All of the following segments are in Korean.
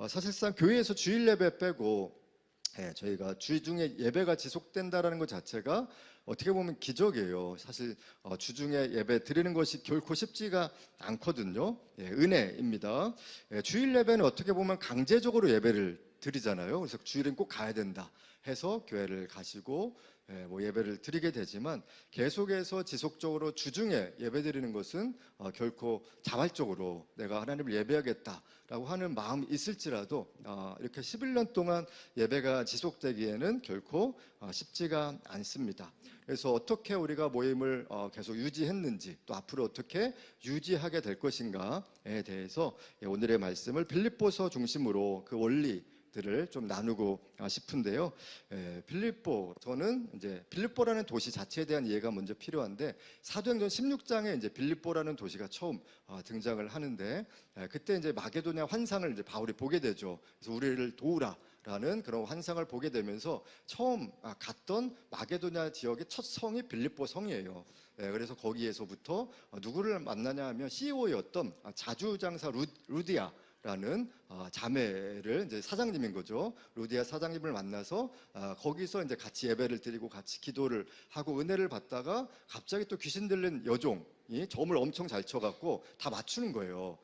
사실상 교회에서 주일 예배 빼고 저희가 주중에 예배가 지속된다라는 것 자체가 어떻게 보면 기적이에요. 사실 주중에 예배 드리는 것이 결코 쉽지가 않거든요. 은혜입니다. 주일 예배는 어떻게 보면 강제적으로 예배를 드리잖아요. 그래서 주일은 꼭 가야 된다 해서 교회를 가시고 뭐 예배를 드리게 되지만, 계속해서 지속적으로 주중에 예배 드리는 것은 결코 자발적으로 내가 하나님을 예배하겠다라고 하는 마음이 있을지라도 이렇게 11년 동안 예배가 지속되기에는 결코 쉽지가 않습니다. 그래서 어떻게 우리가 모임을 계속 유지했는지, 또 앞으로 어떻게 유지하게 될 것인가에 대해서 오늘의 말씀을 빌립보서 중심으로 그 원리들을 좀 나누고 싶은데요. 저는 이제 빌립보라는 도시 자체에 대한 이해가 먼저 필요한데, 사도행전 16장에 이제 빌립보라는 도시가 처음 등장을 하는데, 그때 이제 마게도냐 환상을 이제 바울이 보게 되죠. 그래서 우리를 도우라 라는 그런 환상을 보게 되면서 처음 갔던 마게도냐 지역의 첫 성이 빌립보 성이에요. 그래서 거기에서부터 누구를 만나냐 하면 CEO였던 자주장사 루디아라는 자매를, 이제 사장님인 거죠. 루디아 사장님을 만나서 거기서 이제 같이 예배를 드리고 같이 기도를 하고 은혜를 받다가 갑자기 또 귀신 들린 여종이 점을 엄청 잘 쳐갖고 다 맞추는 거예요.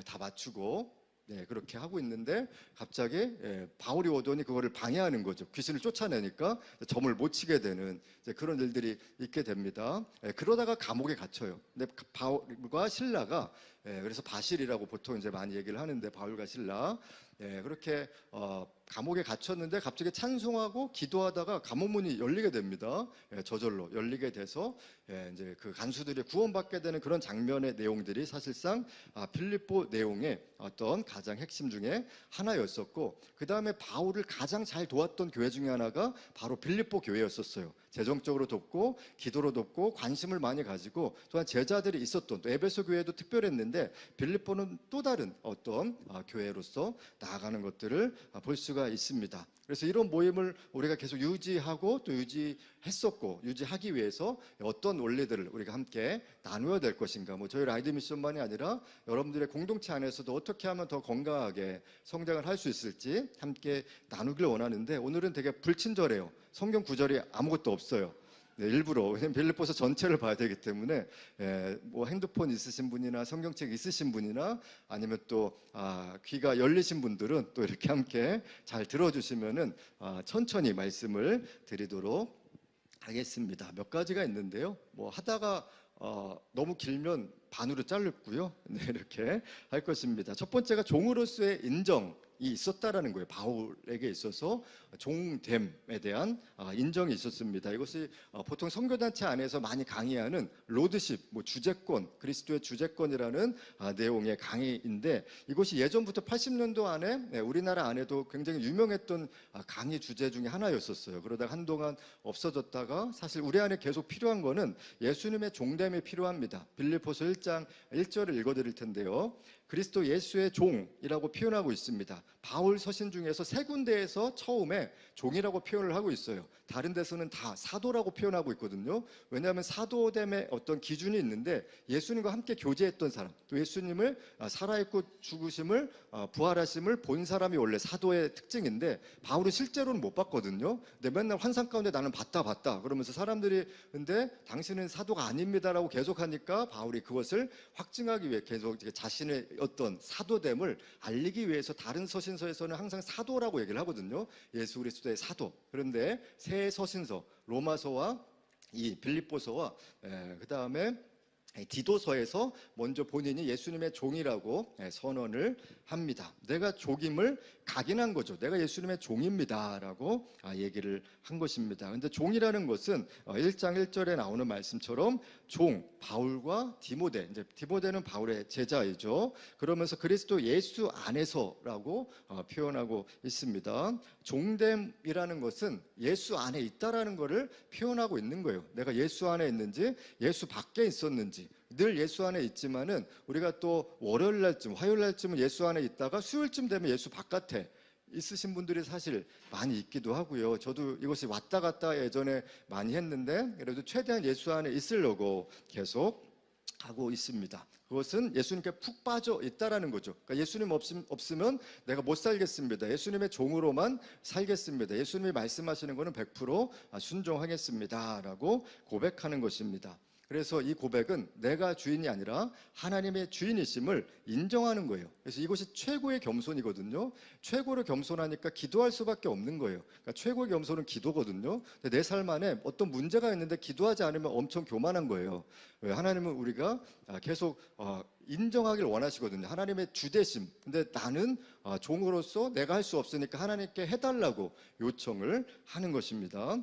다 맞추고 그렇게 하고 있는데 갑자기 바울이 오더니 그거를 방해하는 거죠. 귀신을 쫓아내니까 점을 못 치게 되는 그런 일들이 있게 됩니다. 그러다가 감옥에 갇혀요. 근데 바울과 실라가, 그래서 바실이라고 보통 이제 많이 얘기를 하는데, 바울과 실라 그렇게 감옥에 갇혔는데 갑자기 찬송하고 기도하다가 감옥 문이 열리게 됩니다. 저절로 열리게 돼서 이제 그 간수들이 구원받게 되는 그런 장면의 내용들이 사실상 빌립보 내용의 어떤 가장 핵심 중에 하나였었고, 그 다음에 바울을 가장 잘 도왔던 교회 중에 하나가 바로 빌립보 교회였었어요. 재정적으로 돕고 기도로 돕고 관심을 많이 가지고, 또한 제자들이 있었던, 또 에베소 교회도 특별했는데 빌립보는 또 다른 어떤 교회로서 나아가는 것들을 볼 수가 있습니다. 그래서 이런 모임을 우리가 계속 유지하고 또 유지했었고, 유지하기 위해서 어떤 원리들을 우리가 함께 나누어야 될 것인가, 뭐 저희 라이드 미션만이 아니라 여러분들의 공동체 안에서도 어떻게 하면 더 건강하게 성장을 할 수 있을지 함께 나누길 원하는데, 오늘은 되게 불친절해요. 성경 구절이 아무것도 없어요. 일부러, 왜냐면 빌립보서 전체를 봐야 되기 때문에 뭐 핸드폰 있으신 분이나 성경책 있으신 분이나 아니면 또 귀가 열리신 분들은 또 이렇게 함께 잘 들어주시면은 천천히 말씀을 드리도록 하겠습니다. 몇 가지가 있는데요. 뭐 하다가 너무 길면 반으로 자르고요. 이렇게 할 것입니다. 첫 번째가 종으로서의 인정이 있었다라는 거예요. 바울에게 있어서 종됨에 대한 인정이 있었습니다. 이것이 보통 선교단체 안에서 많이 강의하는 로드십, 뭐 주재권, 그리스도의 주재권이라는 내용의 강의인데, 이것이 예전부터 80년도 안에 우리나라 안에도 굉장히 유명했던 강의 주제 중에 하나였었어요. 그러다가 한동안 없어졌다가, 사실 우리 안에 계속 필요한 거는 예수님의 종됨이 필요합니다. 빌립보서 1장 1절을 읽어드릴 텐데요. 그리스도 예수의 종이라고 표현하고 있습니다. 바울 서신 중에서 세 군데에서 처음에 종이라고 표현을 하고 있어요. 다른 데서는 다 사도라고 표현하고 있거든요. 왜냐하면 사도됨의 어떤 기준이 있는데, 예수님과 함께 교제했던 사람, 또 예수님을 살아있고 죽으심을 부활하심을 본 사람이 원래 사도의 특징인데, 바울은 실제로는 못 봤거든요. 근데 맨날 환상 가운데 나는 봤다 그러면서 사람들이, 근데 당신은 사도가 아닙니다라고 계속하니까 바울이 그것을 확증하기 위해 계속 자신의 어떤 사도됨을 알리기 위해서 다른 서신서에서는 항상 사도라고 얘기를 하거든요. 예수 그리스도의 사도. 그런데 새 서신서 로마서와 이 빌립보서와 그 다음에 디도서에서 먼저 본인이 예수님의 종이라고 선언을 합니다. 내가 종임을 각인한 거죠. 내가 예수님의 종입니다 라고 얘기를 한 것입니다. 근데 종이라는 것은 1장 1절에 나오는 말씀처럼 바울과 디모데, 이제 디모데는 바울의 제자이죠. 그러면서 그리스도 예수 안에서라고 표현하고 있습니다. 종됨이라는 것은 예수 안에 있다라는 것을 표현하고 있는 거예요. 내가 예수 안에 있는지 예수 밖에 있었는지. 늘 예수 안에 있지만은 우리가 또 월요일 날쯤, 화요일 날쯤은 예수 안에 있다가 수요일쯤 되면 예수 바깥에 있으신 분들이 사실 많이 있기도 하고요. 저도 이것이 왔다 갔다 예전에 많이 했는데, 그래도 최대한 예수 안에 있으려고 계속 하고 있습니다. 그것은 예수님께 푹 빠져 있다라는 거죠. 그러니까 예수님 없으면 내가 못 살겠습니다. 예수님의 종으로만 살겠습니다. 예수님이 말씀하시는 것은 100% 순종하겠습니다라고 고백하는 것입니다. 그래서 이 고백은 내가 주인이 아니라 하나님의 주인이심을 인정하는 거예요. 그래서 이것이 최고의 겸손이거든요. 최고로 겸손하니까 기도할 수밖에 없는 거예요. 그러니까 최고의 겸손은 기도거든요. 근데 내 삶 안에 어떤 문제가 있는데 기도하지 않으면 엄청 교만한 거예요. 왜? 하나님은 우리가 계속 인정하길 원하시거든요. 하나님의 주대심. 근데 나는 종으로서 내가 할 수 없으니까 하나님께 해달라고 요청을 하는 것입니다.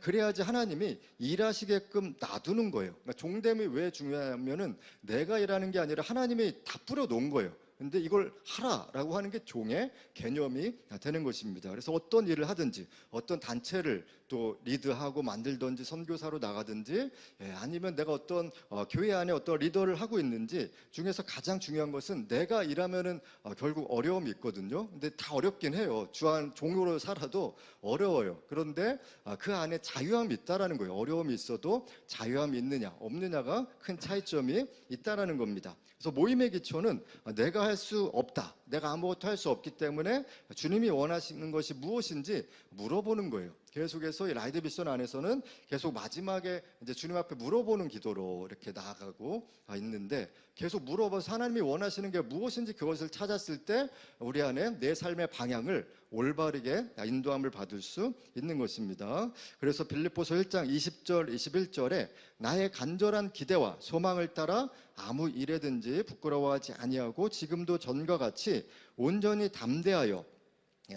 그래야지 하나님이 일하시게끔 놔두는 거예요. 그러니까 종됨이 왜 중요하냐면은 내가 일하는 게 아니라 하나님이 다 뿌려놓은 거예요. 근데 이걸 하라라고 하는 게 종의 개념이 되는 것입니다. 그래서 어떤 일을 하든지 어떤 단체를 또 리드하고 만들든지 선교사로 나가든지 아니면 내가 어떤 교회 안에 어떤 리더를 하고 있는지 중에서 가장 중요한 것은 내가 일하면은 결국 어려움이 있거든요. 근데 다 어렵긴 해요. 주한 종으로 살아도 어려워요. 그런데 그 안에 자유함이 있다라는 거예요. 어려움이 있어도 자유함이 있느냐 없느냐가 큰 차이점이 있다라는 겁니다. 그래서 모임의 기초는 내가 할 수 없다. 내가 아무것도 할 수 없기 때문에 주님이 원하시는 것이 무엇인지 물어보는 거예요. 계속해서 이 라이드 미션 안에서는 계속 마지막에 이제 주님 앞에 물어보는 기도로 이렇게 나아가고 있는데 계속 물어봐서 하나님이 원하시는 게 무엇인지 그것을 찾았을 때 우리 안에 내 삶의 방향을 올바르게 인도함을 받을 수 있는 것입니다. 그래서 빌립보서 1장 20절 21절에 나의 간절한 기대와 소망을 따라 아무 일에든지 부끄러워하지 아니하고 지금도 전과 같이 온전히 담대하여,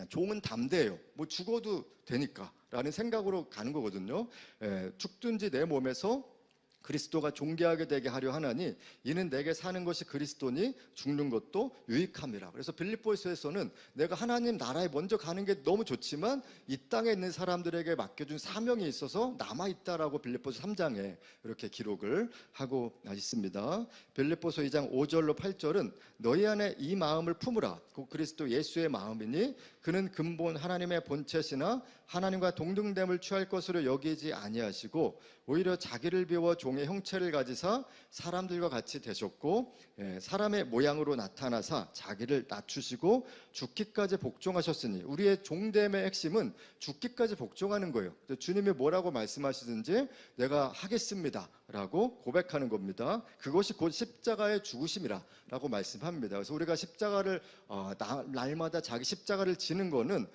종은 담대해요. 뭐 죽어도 되니까 라는 생각으로 가는 거거든요. 죽든지 내 몸에서 그리스도가 존귀하게 되게 하려 하나니 이는 내게 사는 것이 그리스도니 죽는 것도 유익함이라. 그래서 빌립보서에서는 내가 하나님 나라에 먼저 가는 게 너무 좋지만 이 땅에 있는 사람들에게 맡겨준 사명이 있어서 남아있다라고 빌립보서 3장에 이렇게 기록을 하고 있습니다. 빌립보서 2장 5절로 8절은 너희 안에 이 마음을 품으라. 곧 그리스도 예수의 마음이니 그는 근본 하나님의 본체시나 하나님과 동등됨을 취할 것으로 여기지 아니하시고 오히려 자기를 비워 종의 형체를 가지사 사람들과 같이 되셨고 사람의 모양으로 나타나사 자기를 낮추시고 죽기까지 복종하셨으니 우리의 종됨의 핵심은 죽기까지 복종하는 거예요. 주님이 뭐라고 말씀하시든지 내가 하겠습니다 라고 고백하는 겁니다. 그것이 곧 십자가의 죽으심이라 라고 말씀합니다. 그래서 우리가 십자가를 날마다 자기 십자가를 지는 거는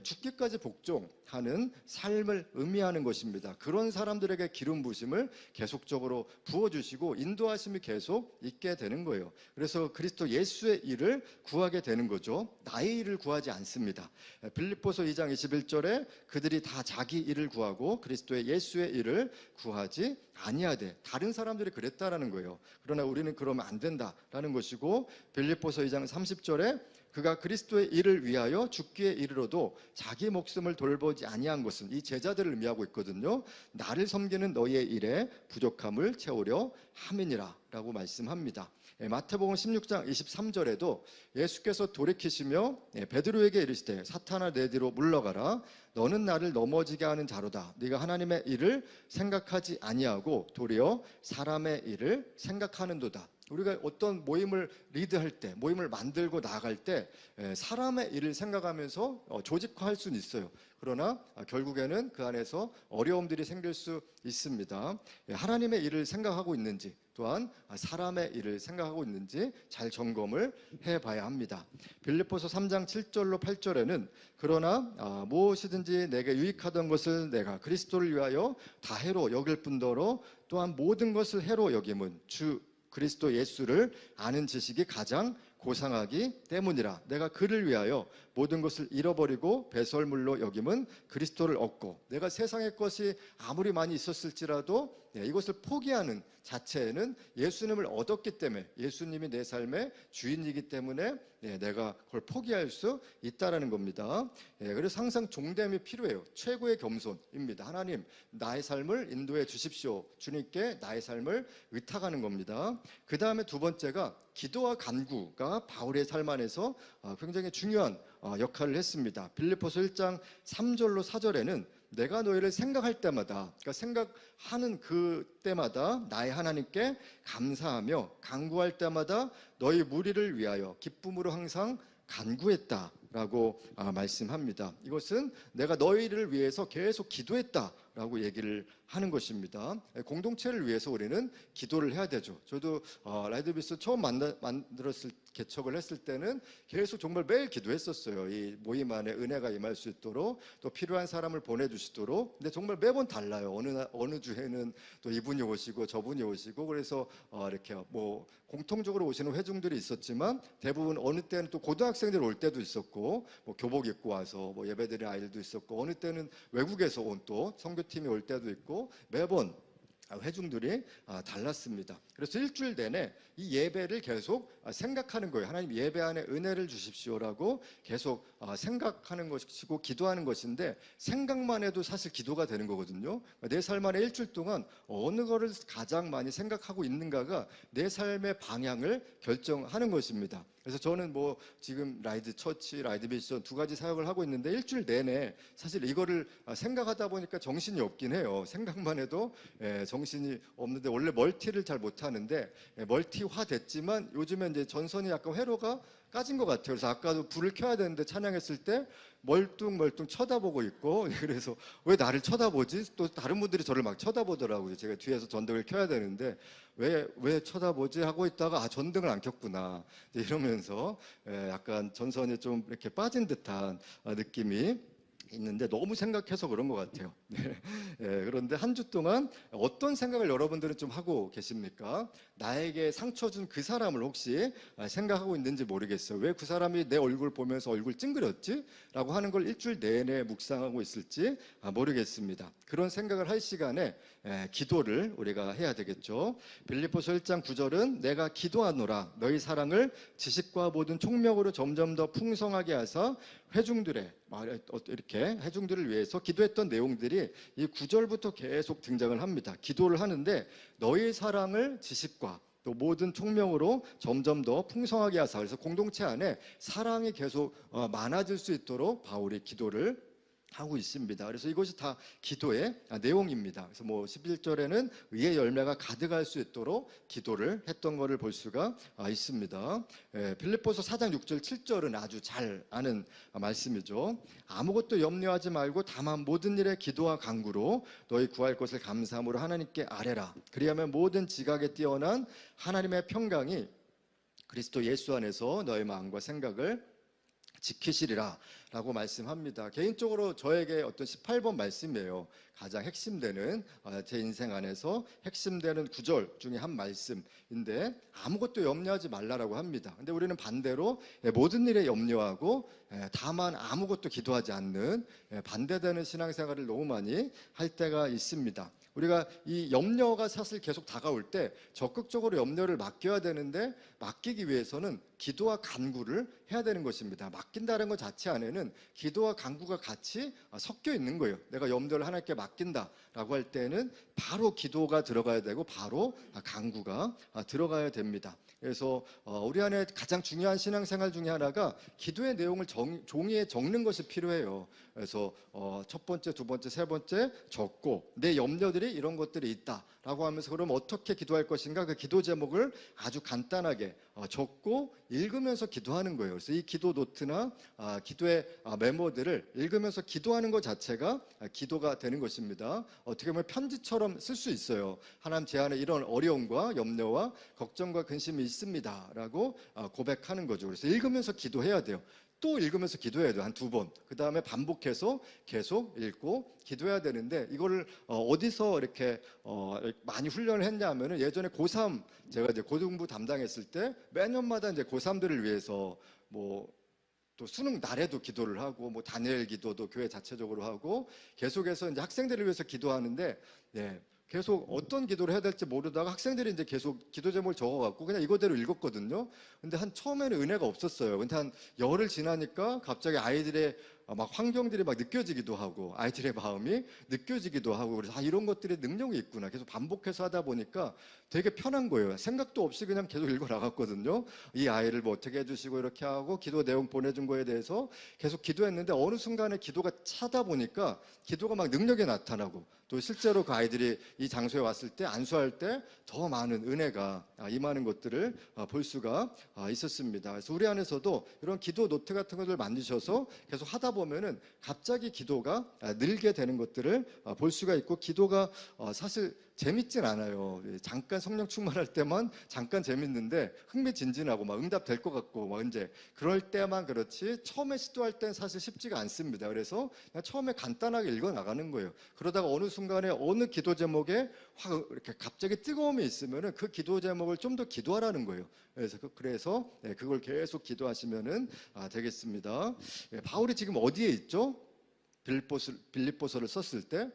죽기까지 복종하는 삶을 의미하는 것입니다. 그런 사람들에게 기름 부심을 계속적으로 부어주시고 인도하심이 계속 있게 되는 거예요. 그래서 그리스도 예수의 일을 구하게 되는 거죠. 나의 일을 구하지 않습니다. 빌립보서 2장 21절에 그들이 다 자기 일을 구하고 그리스도의 예수의 일을 구하지 아니하되 다른 사람들이 그랬다라는 거예요. 그러나 우리는 그러면 안 된다라는 것이고 빌립보서 2장 30절에 그가 그리스도의 일을 위하여 죽기에 이르러도 자기 목숨을 돌보지 아니한 것은 이 제자들을 의미하고 있거든요. 나를 섬기는 너희의 일에 부족함을 채우려 함이니라 라고 말씀합니다. 마태복음 16장 23절에도 예수께서 돌이키시며 베드로에게 이르시되 사탄아 내 뒤로 물러가라. 너는 나를 넘어지게 하는 자로다. 네가 하나님의 일을 생각하지 아니하고 도리어 사람의 일을 생각하는도다. 우리가 어떤 모임을 리드할 때, 모임을 만들고 나아갈 때 사람의 일을 생각하면서 조직화할 수는 있어요. 그러나 결국에는 그 안에서 어려움들이 생길 수 있습니다. 하나님의 일을 생각하고 있는지 또한 사람의 일을 생각하고 있는지 잘 점검을 해봐야 합니다. 빌립보서 3장 7절로 8절에는 그러나 무엇이든지 내게 유익하던 것을 내가 그리스도를 위하여 다 해로 여길 뿐더러 또한 모든 것을 해로 여김은 주 그리스도 예수를 아는 지식이 가장 고상하기 때문이라. 내가 그를 위하여 모든 것을 잃어버리고 배설물로 여김은 그리스도를 얻고 내가 세상의 것이 아무리 많이 있었을지라도 이것을 포기하는 자체에는 예수님을 얻었기 때문에 예수님이 내 삶의 주인이기 때문에 내가 그걸 포기할 수 있다라는 겁니다. 그래서 항상 종됨이 필요해요. 최고의 겸손입니다. 하나님 나의 삶을 인도해 주십시오. 주님께 나의 삶을 의탁하는 겁니다. 그 다음에 두 번째가 기도와 간구가 바울의 삶 안에서 굉장히 중요한 역할을 했습니다. 빌립보서 1장 3절로 4절에는 내가 너희를 생각할 때마다, 그러니까 생각하는 그 때마다 나의 하나님께 감사하며 간구할 때마다 너희 무리를 위하여 기쁨으로 항상 간구했다라고 말씀합니다. 이것은 내가 너희를 위해서 계속 기도했다라고 얘기를 하는 것입니다. 공동체를 위해서 우리는 기도를 해야 되죠. 저도 라이드비스 처음 만들었을 개척을 했을 때는 계속 정말 매일 기도했었어요. 이 모임 안에 은혜가 임할 수 있도록, 또 필요한 사람을 보내주시도록. 근데 정말 매번 달라요. 어느 주에는 또 이분이 오시고 저분이 오시고, 그래서 이렇게 뭐 공통적으로 오시는 회중들이 있었지만 대부분 어느 때는 또 고등학생들 올 때도 있었고, 뭐 교복 입고 와서 뭐 예배드리는 아이들도 있었고, 어느 때는 외국에서 온 또 선교팀이 올 때도 있고, 매번 회중들이 달랐습니다. 그래서 일주일 내내 이 예배를 계속 생각하는 거예요. 하나님, 예배 안에 은혜를 주십시오라고 계속 생각하는 것이고 기도하는 것인데, 생각만 해도 사실 기도가 되는 거거든요. 내 삶 안에 일주일 동안 어느 거를 가장 많이 생각하고 있는가가 내 삶의 방향을 결정하는 것입니다. 그래서 저는 뭐 지금 라이드 처치, 라이드 미션 두 가지 사역을 하고 있는데, 일주일 내내 사실 이거를 생각하다 보니까 정신이 없긴 해요. 생각만 해도 정신이 없는데, 원래 멀티를 잘 못하는데 멀티화 됐지만 요즘에 이제 전선이 약간 회로가 까진 것 같아요. 그래서 아까도 불을 켜야 되는데 찬양했을 때 멀뚱멀뚱 쳐다보고 있고, 그래서 왜 나를 쳐다보지? 또 다른 분들이 저를 막 쳐다보더라고요. 제가 뒤에서 전등을 켜야 되는데 왜 쳐다보지? 하고 있다가 전등을 안 켰구나 이러면서 약간 전선이 좀 이렇게 빠진 듯한 느낌이 있는데, 너무 생각해서 그런 것 같아요. 네. 그런데 한 주 동안 어떤 생각을 여러분들은 좀 하고 계십니까? 나에게 상처 준 그 사람을 혹시 생각하고 있는지 모르겠어요. 왜 그 사람이 내 얼굴 보면서 얼굴 찡그렸지? 라고 하는 걸 일주일 내내 묵상하고 있을지 모르겠습니다. 그런 생각을 할 시간에 기도를 우리가 해야 되겠죠. 빌립보서 1장 9절은 내가 기도하노라 너희 사랑을 지식과 모든 총명으로 점점 더 풍성하게 하사 회중들의 이렇게 회중들을 위해서 기도했던 내용들이 이 9절부터 계속 등장을 합니다. 기도를 하는데 너희 사랑을 지식과 또 모든 총명으로 점점 더 풍성하게 하사, 그래서 공동체 안에 사랑이 계속 많아질 수 있도록 바울이 기도를 하고 있습니다. 그래서 이것이 다 기도의 내용입니다. 그래서 뭐 11절에는 의의 열매가 가득할 수 있도록 기도를 했던 것을 볼 수가 있습니다. 빌립보서 4장 6절 7절은 아주 잘 아는 말씀이죠. 아무것도 염려하지 말고 다만 모든 일에 기도와 간구로 너희 구할 것을 감사함으로 하나님께 아뢰라. 그리하면 모든 지각에 뛰어난 하나님의 평강이 그리스도 예수 안에서 너희 마음과 생각을 지키시리라 라고 말씀합니다. 개인적으로 저에게 어떤 18번 말씀이에요. 가장 핵심되는, 제 인생 안에서 핵심되는 구절 중에 한 말씀인데, 아무것도 염려하지 말라라고 합니다. 근데 우리는 반대로 모든 일에 염려하고 다만 아무것도 기도하지 않는 반대되는 신앙생활을 너무 많이 할 때가 있습니다. 우리가 이 염려가 사실 계속 다가올 때 적극적으로 염려를 맡겨야 되는데, 맡기기 위해서는 기도와 간구를 해야 되는 것입니다. 맡긴다는 것 자체 안에는 기도와 간구가 같이 섞여 있는 거예요. 내가 염려를 하나님께 맡긴다라고 할 때는 바로 기도가 들어가야 되고 바로 간구가 들어가야 됩니다. 그래서 우리 안에 가장 중요한 신앙생활 중에 하나가 기도의 내용을 종이에 적는 것이 필요해요. 그래서 첫 번째, 두 번째, 세 번째 적고, 내 염려들이 이런 것들이 있다라고 하면서 그럼 어떻게 기도할 것인가, 그 기도 제목을 아주 간단하게 적고 읽으면서 기도하는 거예요. 그래서 이 기도 노트나 기도의 메모들을 읽으면서 기도하는 것 자체가 기도가 되는 것입니다. 어떻게 보면 편지처럼 쓸 수 있어요. 하나님, 제 안에 이런 어려움과 염려와 걱정과 근심이 있습니다 라고 고백하는 거죠. 그래서 읽으면서 기도해야 돼요. 또 읽으면서 기도해야 돼요. 한 두 번. 그 다음에 반복해서 계속 읽고 기도해야 되는데, 이거를 어디서 이렇게 많이 훈련을 했냐 하면은, 예전에 고3, 제가 이제 고등부 담당했을 때 매년마다 이제 고3들을 위해서 뭐 또 수능 날에도 기도를 하고, 뭐 다니엘 기도도 교회 자체적으로 하고, 계속해서 이제 학생들을 위해서 기도하는데, 계속 어떤 기도를 해야 될지 모르다가 학생들이 이제 계속 기도 제목을 적어갖고 그냥 이거대로 읽었거든요. 근데 처음에는 은혜가 없었어요. 근데 한 열흘 지나니까 갑자기 아이들의 막 환경들이 막 느껴지기도 하고 아이들의 마음이 느껴지기도 하고 그래서 이런 것들이 능력이 있구나 계속 반복해서 하다 보니까 되게 편한 거예요. 생각도 없이 그냥 계속 읽어 나갔거든요. 이 아이를 뭐 어떻게 해주시고 이렇게 하고 기도 내용 보내준 거에 대해서 계속 기도했는데 어느 순간에 기도가 차다 보니까 기도가 막 능력이 나타나고 또 실제로 그 아이들이 이 장소에 왔을 때 안수할 때 더 많은 은혜가 임하는 것들을 볼 수가 있었습니다. 그래서 우리 안에서도 이런 기도 노트 같은 것을 만드셔서 계속 하다 보면은 갑자기 기도가 늘게 되는 것들을 볼 수가 있고 기도가 사실 재밌진 않아요. 잠깐 성령 충만할 때만 잠깐 재밌는데 흥미진진하고 막 응답 될 것 같고 막 이제 그럴 때만 그렇지 처음에 시도할 땐 사실 쉽지가 않습니다. 그래서 그냥 처음에 간단하게 읽어 나가는 거예요. 그러다가 어느 순간에 어느 기도 제목에 확 이렇게 갑자기 뜨거움이 있으면은 그 기도 제목을 좀 더 기도하라는 거예요. 그래서 그걸 계속 기도하시면은 되겠습니다. 바울이 지금 어디에 있죠? 빌립보서를 썼을 때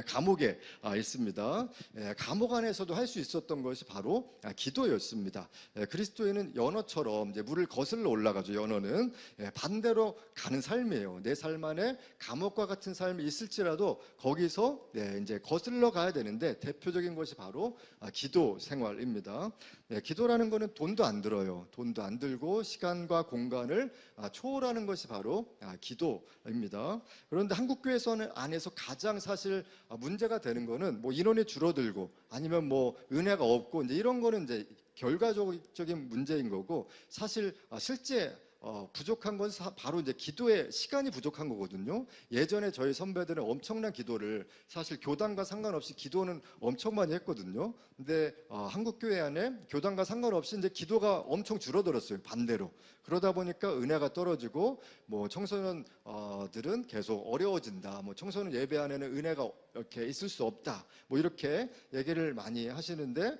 감옥에 있습니다. 감옥 안에서도 할 수 있었던 것이 바로 기도였습니다. 그리스도인은 연어처럼 이제 물을 거슬러 올라가죠. 연어는 반대로 가는 삶이에요. 내 삶 안에 감옥과 같은 삶이 있을지라도 거기서 이제 거슬러 가야 되는데 대표적인 것이 바로 기도 생활입니다. 기도라는 것은 돈도 안 들어요. 돈도 안 들고 시간과 공간을 초월하는 것이 바로 기도입니다. 그런데 한국 교회에서는 안에서 가장 사실 문제가 되는 거는 뭐 인원이 줄어들고 아니면 뭐 은혜가 없고 이제 이런 거는 이제 결과적인 문제인 거고 사실 실제 부족한 건 바로 이제 기도의 시간이 부족한 거거든요. 예전에 저희 선배들은 엄청난 기도를 사실 교단과 상관없이 기도는 엄청 많이 했거든요. 근데 한국 교회 안에 교단과 상관없이 이제 기도가 엄청 줄어들었어요. 반대로. 그러다 보니까 은혜가 떨어지고 뭐 청소년들은 계속 어려워진다. 뭐 청소년 예배 안에는 은혜가 이렇게 있을 수 없다. 뭐 이렇게 얘기를 많이 하시는데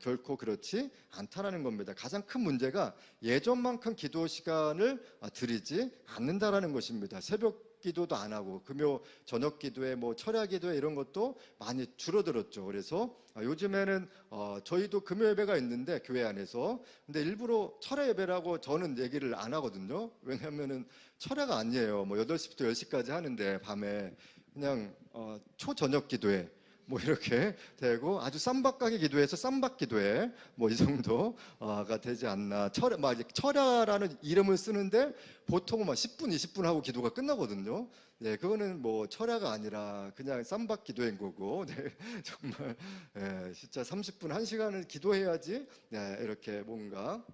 결코 그렇지 않다라는 겁니다. 가장 큰 문제가 예전만큼 기도 시간을 드리지 않는다라는 것입니다. 새벽 기도도 안 하고 금요 저녁 기도에 뭐 철야 기도에 이런 것도 많이 줄어들었죠. 그래서 요즘에는 저희도 금요 예배가 있는데 교회 안에서 근데 일부러 철야 예배라고 저는 얘기를 안 하거든요. 왜냐하면은 철야가 아니에요. 뭐 8시부터 10시까지 하는데 밤에 그냥 초저녁 기도에 뭐 이렇게 되고 아주 쌈박하게 기도해서 쌈박 기도에 뭐 이 정도가 되지 않나. 철야라는 이름을 쓰는데 보통은 막 10분, 20분 하고 기도가 끝나거든요. 그거는 뭐 철야가 아니라 그냥 쌈박 기도인 거고, 정말 진짜 30분, 1시간을 기도해야지 이렇게 뭔가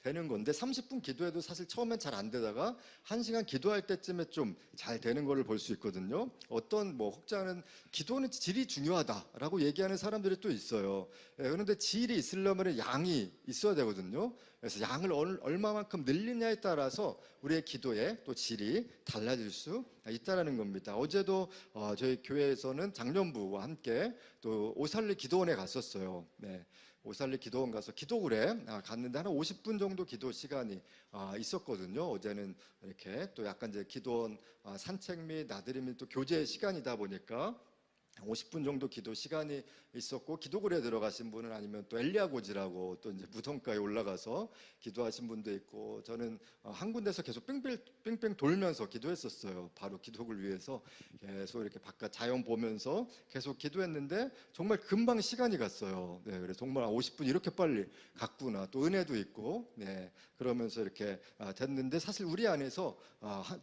되는 건데 30분 기도해도 사실 처음엔 잘 안 되다가 1시간 기도할 때쯤에 좀 잘 되는 거를 볼 수 있거든요. 어떤 뭐 혹자는 기도는 질이 중요하다라고 얘기하는 사람들이 또 있어요. 그런데 질이 있으려면 양이 있어야 되거든요. 그래서 양을 얼마만큼 늘리냐에 따라서 우리의 기도의 또 질이 달라질 수 있다라는 겁니다. 어제도 저희 교회에서는 장년부와 함께 또 오살리 기도원에 갔었어요. 오살리 기도원 가서 기도굴에 갔는데 한 50분 정도 기도 시간이 있었거든요. 어제는 이렇게 또 약간 이제 기도원 산책 및 나들이 및 또 교제 시간이다 보니까 50분 정도 기도 시간이 있었고 기도굴에 들어가신 분은 아니면 또 엘리야고지라고 또 이제 무덤가에 올라가서 기도하신 분도 있고 저는 한 군데서 계속 뺑뺑 돌면서 기도했었어요. 바로 기도굴 위해서 계속 이렇게 바깥 자연 보면서 계속 기도했는데 정말 금방 시간이 갔어요. 그래서 정말 50분 이렇게 빨리 갔구나. 또 은혜도 있고 그러면서 이렇게 됐는데 사실 우리 안에서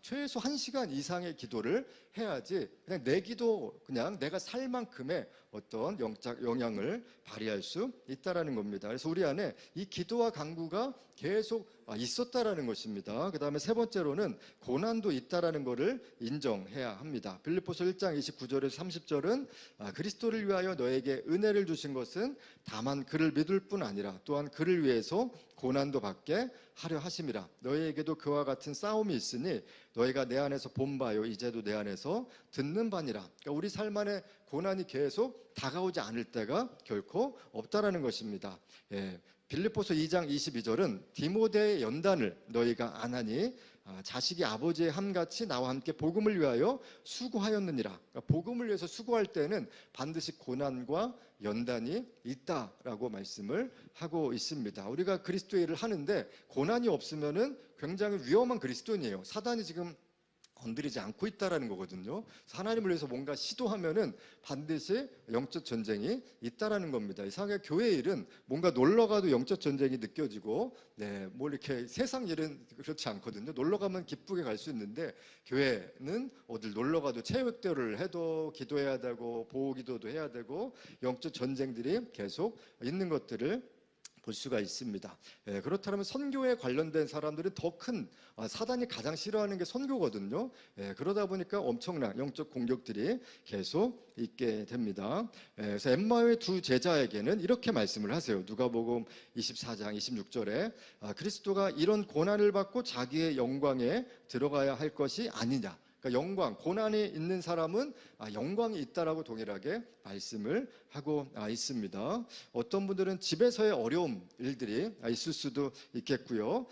최소 1시간 이상의 기도를 해야지 그냥 내 기도 그냥 내가 살 만큼의 어떤 영적 영향을 발휘할 수 있다라는 겁니다. 그래서 우리 안에 이 기도와 간구가 계속 있었다라는 것입니다. 그 다음에 세 번째로는 고난도 있다라는 것을 인정해야 합니다. 빌립보서 1장 29절에서 30절은 그리스도를 위하여 너에게 은혜를 주신 것은 다만 그를 믿을 뿐 아니라 또한 그를 위해서 고난도 받게 하려 하심이라. 너희에게도 그와 같은 싸움이 있으니 너희가 내 안에서 본 바요 이제도 내 안에서 듣는 바니라. 그러니까 우리 삶 안에 고난이 계속 다가오지 않을 때가 결코 없다라는 것입니다. 빌립보서 2장 22절은 디모데의 연단을 너희가 안 하니 자식이 아버지의 함같이 나와 함께 복음을 위하여 수고하였느니라. 그러니까 복음을 위해서 수고할 때는 반드시 고난과 연단이 있다라고 말씀을 하고 있습니다. 우리가 그리스도의 일을 하는데 고난이 없으면은 굉장히 위험한 그리스도인이에요. 사단이 지금 건드리지 않고 있다라는 거거든요. 하나님을 위해서 뭔가 시도하면은 반드시 영적 전쟁이 있다라는 겁니다. 이상하게 교회 일은 뭔가 놀러 가도 영적 전쟁이 느껴지고, 뭐 이렇게 세상 일은 그렇지 않거든요. 놀러 가면 기쁘게 갈 수 있는데 교회는 어딜 놀러 가도 체육대회를 해도 기도해야 되고 보호기도도 해야 되고 영적 전쟁들이 계속 있는 것들을 볼 수가 있습니다. 그렇다면 선교에 관련된 사람들은 더 큰 사단이 가장 싫어하는 게 선교거든요. 그러다 보니까 엄청난 영적 공격들이 계속 있게 됩니다. 그래서 엠마오의 두 제자에게는 이렇게 말씀을 하세요. 누가복음 24장 26절에 그리스도가 이런 고난을 받고 자기의 영광에 들어가야 할 것이 아니냐. 그러니까 영광, 고난이 있는 사람은 영광이 있다라고 동일하게 말씀을 하고 있습니다. 어떤 분들은 집에서의 어려움 일들이 있을 수도 있겠고요.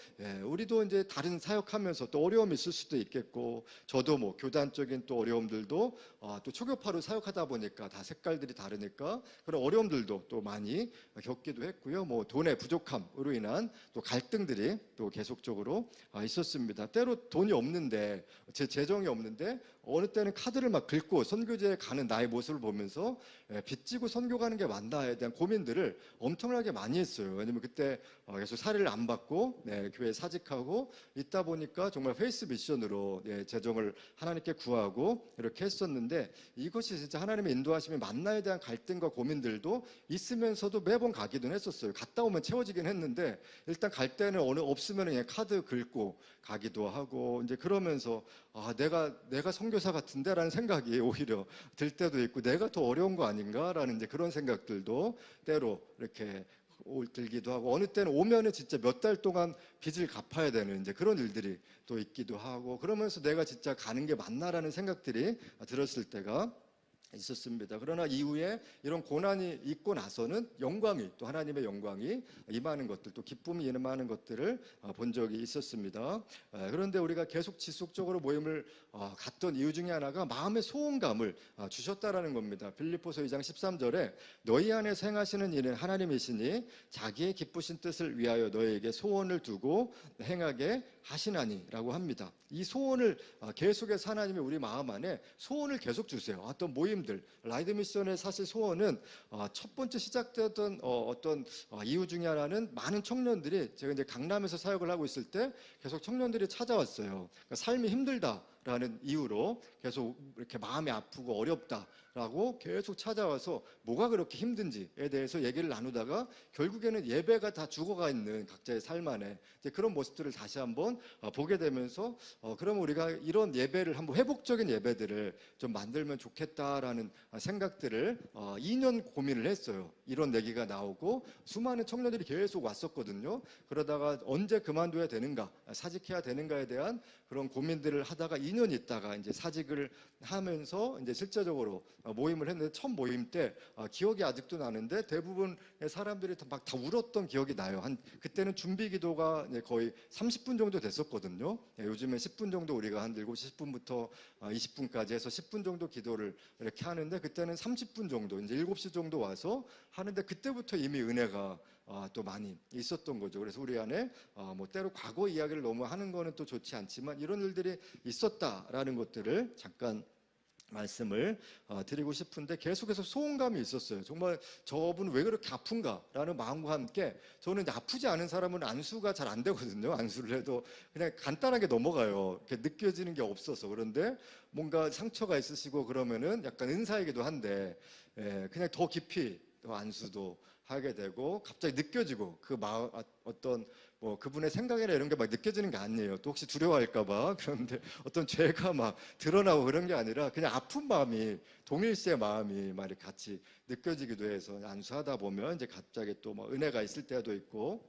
우리도 이제 다른 사역하면서 또 어려움이 있을 수도 있겠고, 저도 뭐 교단적인 또 어려움들도 또 초교파로 사역하다 보니까 다 색깔들이 다르니까 그런 어려움들도 또 많이 겪기도 했고요. 뭐 돈의 부족함으로 인한 또 갈등들이 또 계속적으로 있었습니다. 때로 돈이 없는데, 제 재정이 없는데 어느 때는 카드를 막 긁고 선교지에 가는 나의 모습을 보면서 빚지고 선교 가는 게 맞나에 대한 고민들을 엄청나게 많이 했어요. 왜냐면 그때 계속 사례를 안 받고 교회에 사직하고 있다 보니까 정말 페이스 미션으로 재정을 하나님께 구하고 이렇게 했었는데, 이것이 진짜 하나님의 인도하심이 맞나에 대한 갈등과 고민들도 있으면서도 매번 가기도 했었어요. 갔다 오면 채워지긴 했는데 일단 갈 때는 없으면 그냥 카드 긁고 가기도 하고, 이제 그러면서 내가 선교사 같은데라는 생각이 오히려 들 때도 있고, 내가 더 어려운 거 아닌가라는 이제 그런 생각들도 때로 이렇게 들기도 하고, 어느 때는 오면은 진짜 몇 달 동안 빚을 갚아야 되는 이제 그런 일들이 또 있기도 하고, 그러면서 내가 진짜 가는 게 맞나라는 생각들이 들었을 때가 있었습니다. 그러나 이후에 이런 고난이 있고 나서는 영광이, 또 하나님의 영광이 임하는 것들, 또 기쁨이 임하는 것들을 본 적이 있었습니다. 그런데 우리가 계속 지속적으로 모임을 갔던 이유 중에 하나가 마음의 소원감을 주셨다라는 겁니다. 빌립보서 2장 13절에 너희 안에서 행하시는 일은 하나님이시니 자기의 기쁘신 뜻을 위하여 너희에게 소원을 두고 행하게 하시나니라고 합니다. 이 소원을 계속해서 하나님이 우리 마음 안에 소원을 계속 주세요. 어떤 모임들, 라이드 미션의 사실 소원은 첫 번째 시작되었던 어떤 이유 중에 하나는 많은 청년들이, 제가 이제 강남에서 사역을 하고 있을 때 계속 청년들이 찾아왔어요. 그러니까 삶이 힘들다라는 이유로 계속 이렇게 마음이 아프고 어렵다라고 계속 찾아와서 뭐가 그렇게 힘든지에 대해서 얘기를 나누다가 결국에는 예배가 다 죽어가 있는 각자의 삶 안에 이제 그런 모습들을 다시 한번 보게 되면서 그러면 우리가 이런 예배를 한번 회복적인 예배들을 좀 만들면 좋겠다라는 생각들을 2년 고민을 했어요. 이런 얘기가 나오고 수많은 청년들이 계속 왔었거든요. 그러다가 언제 그만둬야 되는가, 사직해야 되는가에 대한 그런 고민들을 하다가 2년 있다가 이제 사직을 하면서 이제 실제적으로 모임을 했는데, 첫 모임 때 기억이 아직도 나는데 대부분의 사람들이 막 다 울었던 기억이 나요. 그때는 준비 기도가 거의 30분 정도 됐었거든요. 요즘에 10분 정도 우리가 한 7시 10분부터 20분까지 해서 10분 정도 기도를 이렇게 하는데, 그때는 30분 정도, 이제 7시 정도 와서 하는데, 그때부터 이미 은혜가 또 많이 있었던 거죠. 그래서 우리 안에 뭐 때로 과거 이야기를 너무 하는 거는 또 좋지 않지만 이런 일들이 있었다라는 것들을 잠깐 말씀을 드리고 싶은데, 계속해서 소원감이 있었어요. 정말 저분 왜 그렇게 아픈가라는 마음과 함께, 저는 이제 아프지 않은 사람은 안수가 잘 안 되거든요. 안수를 해도 그냥 간단하게 넘어가요. 이렇게 느껴지는 게 없어서. 그런데 뭔가 상처가 있으시고 그러면은 약간 은사이기도 한데, 그냥 더 깊이 더 안수도 하게 되고, 갑자기 느껴지고 그 마음, 어떤 뭐 그분의 생각이나 이런 게 막 느껴지는 게 아니에요. 또 혹시 두려워할까봐. 그런데 어떤 죄가 막 드러나고 그런 게 아니라 그냥 아픈 마음이, 동일시의 마음이 막 이렇게 같이 느껴지기도 해서 안수하다 보면 이제 갑자기 또 뭐 은혜가 있을 때도 있고,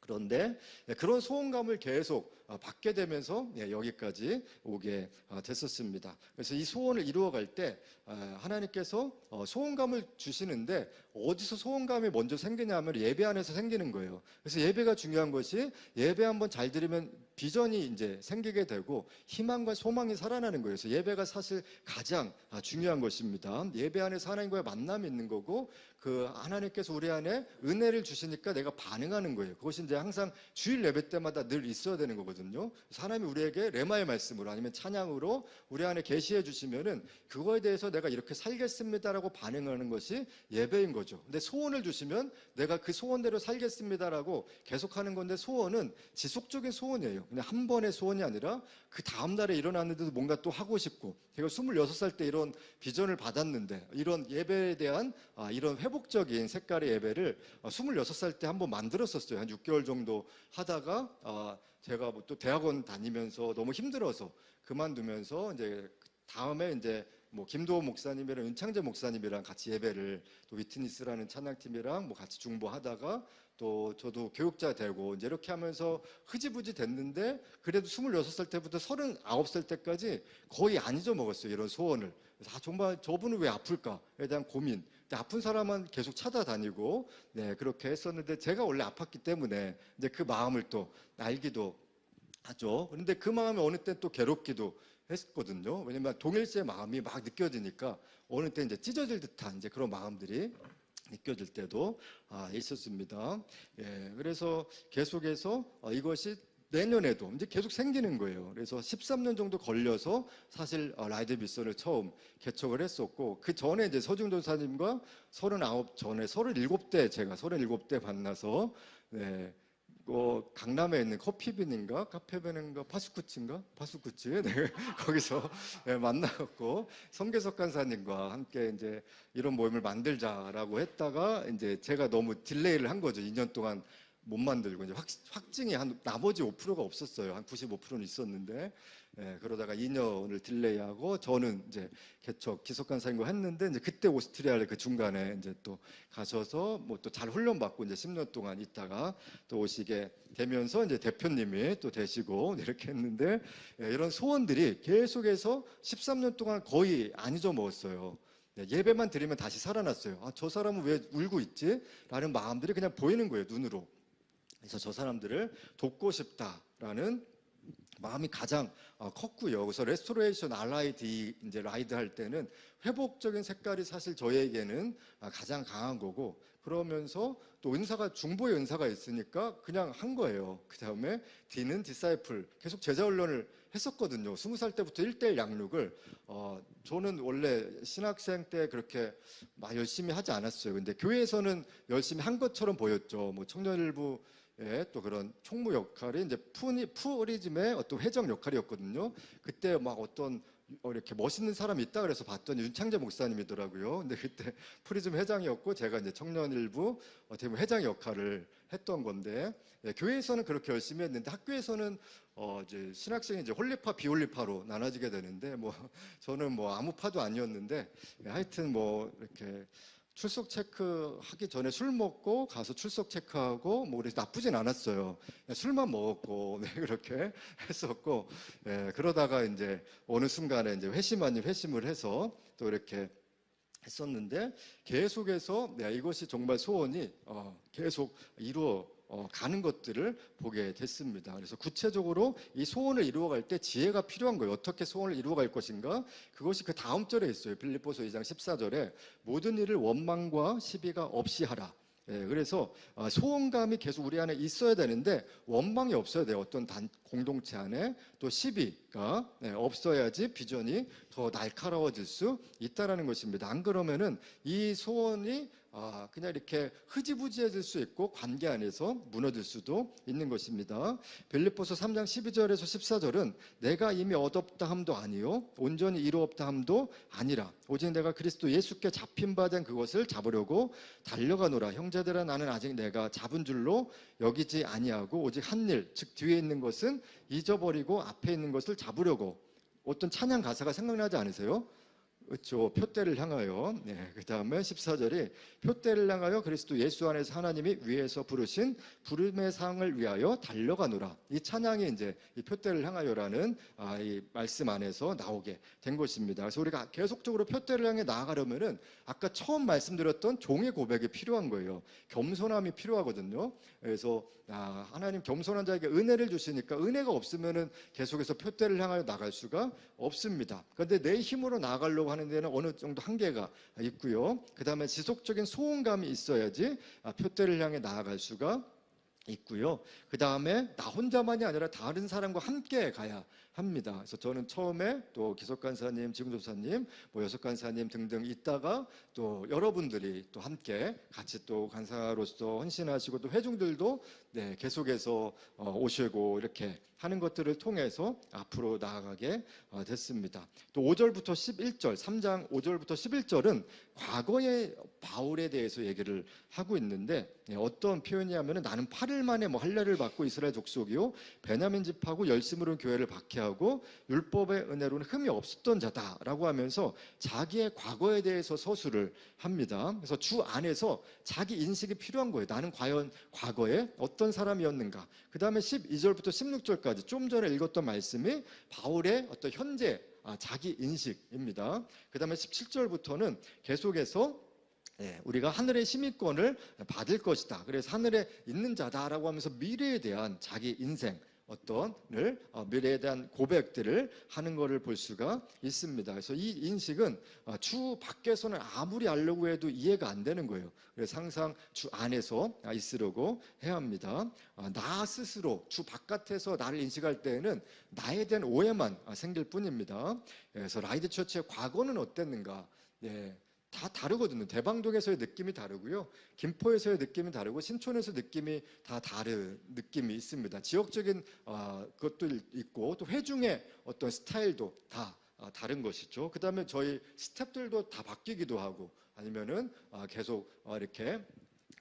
그런데 그런 소원감을 계속 받게 되면서 여기까지 오게 됐었습니다. 그래서 이 소원을 이루어갈 때 하나님께서 소원감을 주시는데, 어디서 소원감이 먼저 생기냐면 예배 안에서 생기는 거예요. 그래서 예배가 중요한 것이, 예배 한번 잘 드리면 비전이 이제 생기게 되고 희망과 소망이 살아나는 거예요. 그래서 예배가 사실 가장 중요한 것입니다. 예배 안에서 하나님과의 만남이 있는 거고 그 하나님께서 우리 안에 은혜를 주시니까 내가 반응하는 거예요. 그것이 이제 항상 주일 예배 때마다 늘 있어야 되는 거거든요. 그래서 하나님이 우리에게 레마의 말씀으로 아니면 찬양으로 우리 안에 계시해 주시면은 그거에 대해서 내가 이렇게 살겠습니다라고 반응하는 것이 예배인 거죠. 근데 소원을 주시면 내가 그 소원대로 살겠습니다라고 계속하는 건데 소원은 지속적인 소원이에요. 그냥 한 번의 소원이 아니라 그 다음 날에 일어났는데도 뭔가 또 하고 싶고 제가 26살 때 이런 비전을 받았는데 이런 예배에 대한 이런 회복적인 색깔의 예배를 26살 때 한번 만들었었어요. 한 6개월 정도 하다가 제가 뭐 또 대학원 다니면서 너무 힘들어서 그만두면서 이제 다음에 이제 뭐 김도호 목사님이랑 윤창재 목사님이랑 같이 예배를 또 위트니스라는 찬양팀이랑 뭐 같이 중보하다가 또 저도 교육자 되고 이제 이렇게 하면서 흐지부지 됐는데 그래도 26살 때부터 39살 때까지 거의 안 잊어먹었어요. 이런 소원을. 그래서 정말 저분은 왜 아플까에 대한 고민. 근데 아픈 사람은 계속 찾아다니고 네, 그렇게 했었는데 제가 원래 아팠기 때문에 이제 그 마음을 또 알기도 하죠. 그런데 그 마음이 어느 때 또 괴롭기도 했거든요. 왜냐면 동일시의 마음이 막 느껴지니까 어느 때 이제 찢어질 듯한 이제 그런 마음들이 느껴질 때도 있었습니다. 예, 그래서 계속해서 이것이 내년에도 이제 계속 생기는 거예요. 그래서 13년 정도 걸려서 사실 라이드 미션을 처음 개척을 했었고 그 전에 이제 서중 전사님과 39 전에 37대 제가 37대 만나서 네, 강남에 있는 커피빈인가 카페빈인가 파스쿠치 네, 거기서 네, 만나갖고 성계석 간사님과 함께 이제 이런 모임을 만들자라고 했다가 이제 제가 너무 딜레이를 한 거죠. 2년 동안 못 만들고 이제 확증이 한 나머지 5%가 없었어요. 한 95%는 있었는데 그러다가 2년을 딜레이하고 저는 이제 개척 기속간사인거 했는데 이제 그때 오스트리아를 그 중간에 이제 또 가셔서 뭐 또 잘 훈련받고 이제 10년 동안 있다가 또 오시게 되면서 이제 대표님이 또 되시고 이렇게 했는데 이런 소원들이 계속해서 13년 동안 거의 안 잊어먹었어요. 예배만 드리면 다시 살아났어요. 저 사람은 왜 울고 있지? 라는 마음들이 그냥 보이는 거예요, 눈으로. 그래서 저 사람들을 돕고 싶다라는 마음이 가장 컸고요. 그래서 레스토레이션 알라이드 이제 라이드 할 때는 회복적인 색깔이 사실 저에게는 가장 강한 거고 그러면서 또 은사가 중보의 은사가 있으니까 그냥 한 거예요. 그 다음에 D는 디사이플 계속 제자 훈련을 했었거든요. 20살 때부터 1:1 양육을 저는 원래 신학생 때 그렇게 막 열심히 하지 않았어요. 근데 교회에서는 열심히 한 것처럼 보였죠. 뭐 청년일부 또 그런 총무 역할이 이제 푸리즘의 어떤 회장 역할이었거든요. 그때 막 어떤 이렇게 멋있는 사람이 있다 그래서 봤더니 윤창재 목사님이더라고요. 근데 그때 프리즘 회장이었고 제가 이제 청년일부 어떻게 보면 회장 역할을 했던 건데 교회에서는 그렇게 열심히 했는데 학교에서는 이제 신학생이 이제 홀리파 비홀리파로 나눠지게 되는데 뭐 저는 뭐 아무 파도 아니었는데 하여튼 뭐 이렇게 출석 체크하기 전에 술 먹고 가서 출석 체크하고 뭐 그래서 나쁘진 않았어요. 술만 먹었고 네, 그렇게 했었고 그러다가 이제 어느 순간에 이제 회심 아닌 회심을 해서 또 이렇게 했었는데 계속해서 이것이 정말 소원이 계속 이루어 가는 것들을 보게 됐습니다. 그래서 구체적으로 이 소원을 이루어갈 때 지혜가 필요한 거예요. 어떻게 소원을 이루어갈 것인가? 그것이 그 다음 절에 있어요. 빌립보서 2장 14절에 모든 일을 원망과 시비가 없이 하라. 그래서 소원감이 계속 우리 안에 있어야 되는데 원망이 없어야 돼요. 어떤 공동체 안에 또 시비가 없어야지 비전이 더 날카로워질 수 있다라는 것입니다. 안 그러면은 이 소원이 그냥 이렇게 흐지부지해질 수 있고 관계 안에서 무너질 수도 있는 것입니다. 빌립보서 3장 12절에서 14절은 내가 이미 얻었다 함도 아니요 온전히 이루었다 함도 아니라 오직 내가 그리스도 예수께 잡힌 바 된 그것을 잡으려고 달려가노라. 형제들아 나는 아직 내가 잡은 줄로 여기지 아니하고 오직 한 일 즉 뒤에 있는 것은 잊어버리고 앞에 있는 것을 잡으려고. 어떤 찬양 가사가 생각나지 않으세요? 그렇죠. 표대를 향하여. 네, 그 다음에 14절이 표대를 향하여 그리스도 예수 안에서 하나님이 위에서 부르신 부름의 상을 위하여 달려가노라. 이 찬양이 이제 이 표대를 향하여라는 이 말씀 안에서 나오게 된 것입니다. 그래서 우리가 계속적으로 표대를 향해 나아가려면은 아까 처음 말씀드렸던 종의 고백이 필요한 거예요. 겸손함이 필요하거든요. 그래서 하나님 겸손한 자에게 은혜를 주시니까 은혜가 없으면은 계속해서 표대를 향하여 나갈 수가 없습니다. 그런데 내 힘으로 나아가려고 하는 데는 어느 정도 한계가 있고요. 그 다음에 지속적인 소원감이 있어야지 표대를 향해 나아갈 수가 있고요. 그 다음에 나 혼자만이 아니라 다른 사람과 함께 가야 합니다. 그래서 저는 처음에 또 기석 간사님, 지금 조사님, 여석 간사님 등등 있다가 또 여러분들이 또 함께 같이 또 간사로서 헌신하시고 또 회중들도 계속해서 오시고 이렇게 하는 것들을 통해서 앞으로 나아가게 됐습니다. 또 5절부터 11절, 3장 5절부터 11절은 과거의 바울에 대해서 얘기를 하고 있는데 어떤 표현이냐면 나는 8일 만에 할례를 받고 이스라엘 족속이요 베냐민 집하고 열심으로 교회를 박해하고 율법의 은혜로는 흠이 없었던 자다라고 하면서 자기의 과거에 대해서 서술을 합니다. 그래서 주 안에서 자기 인식이 필요한 거예요. 나는 과연 과거에 어떤 사람이었는가. 그 다음에 12절부터 16절까지 좀 전에 읽었던 말씀이 바울의 어떤 현재 자기 인식입니다. 그 다음에 17절부터는 계속해서 우리가 하늘의 시민권을 받을 것이다. 그래서 하늘에 있는 자다라고 하면서 미래에 대한 자기 인생 미래에 대한 고백들을 하는 것을 볼 수가 있습니다. 그래서 이 인식은 주 밖에서는 아무리 알려고 해도 이해가 안 되는 거예요. 그래서 항상 주 안에서 있으려고 해야 합니다. 나 스스로 주 바깥에서 나를 인식할 때에는 나에 대한 오해만 생길 뿐입니다. 그래서 라이드 처치의 과거는 어땠는가? 다 다르거든요. 대방동에서의 느낌이 다르고요. 김포에서의 느낌이 다르고 신촌에서 느낌이 다 다른 느낌이 있습니다. 지역적인 것도 있고 또 회중의 어떤 스타일도 다 다른 것이죠. 그 다음에 저희 스태프들도 다 바뀌기도 하고 아니면은 계속 이렇게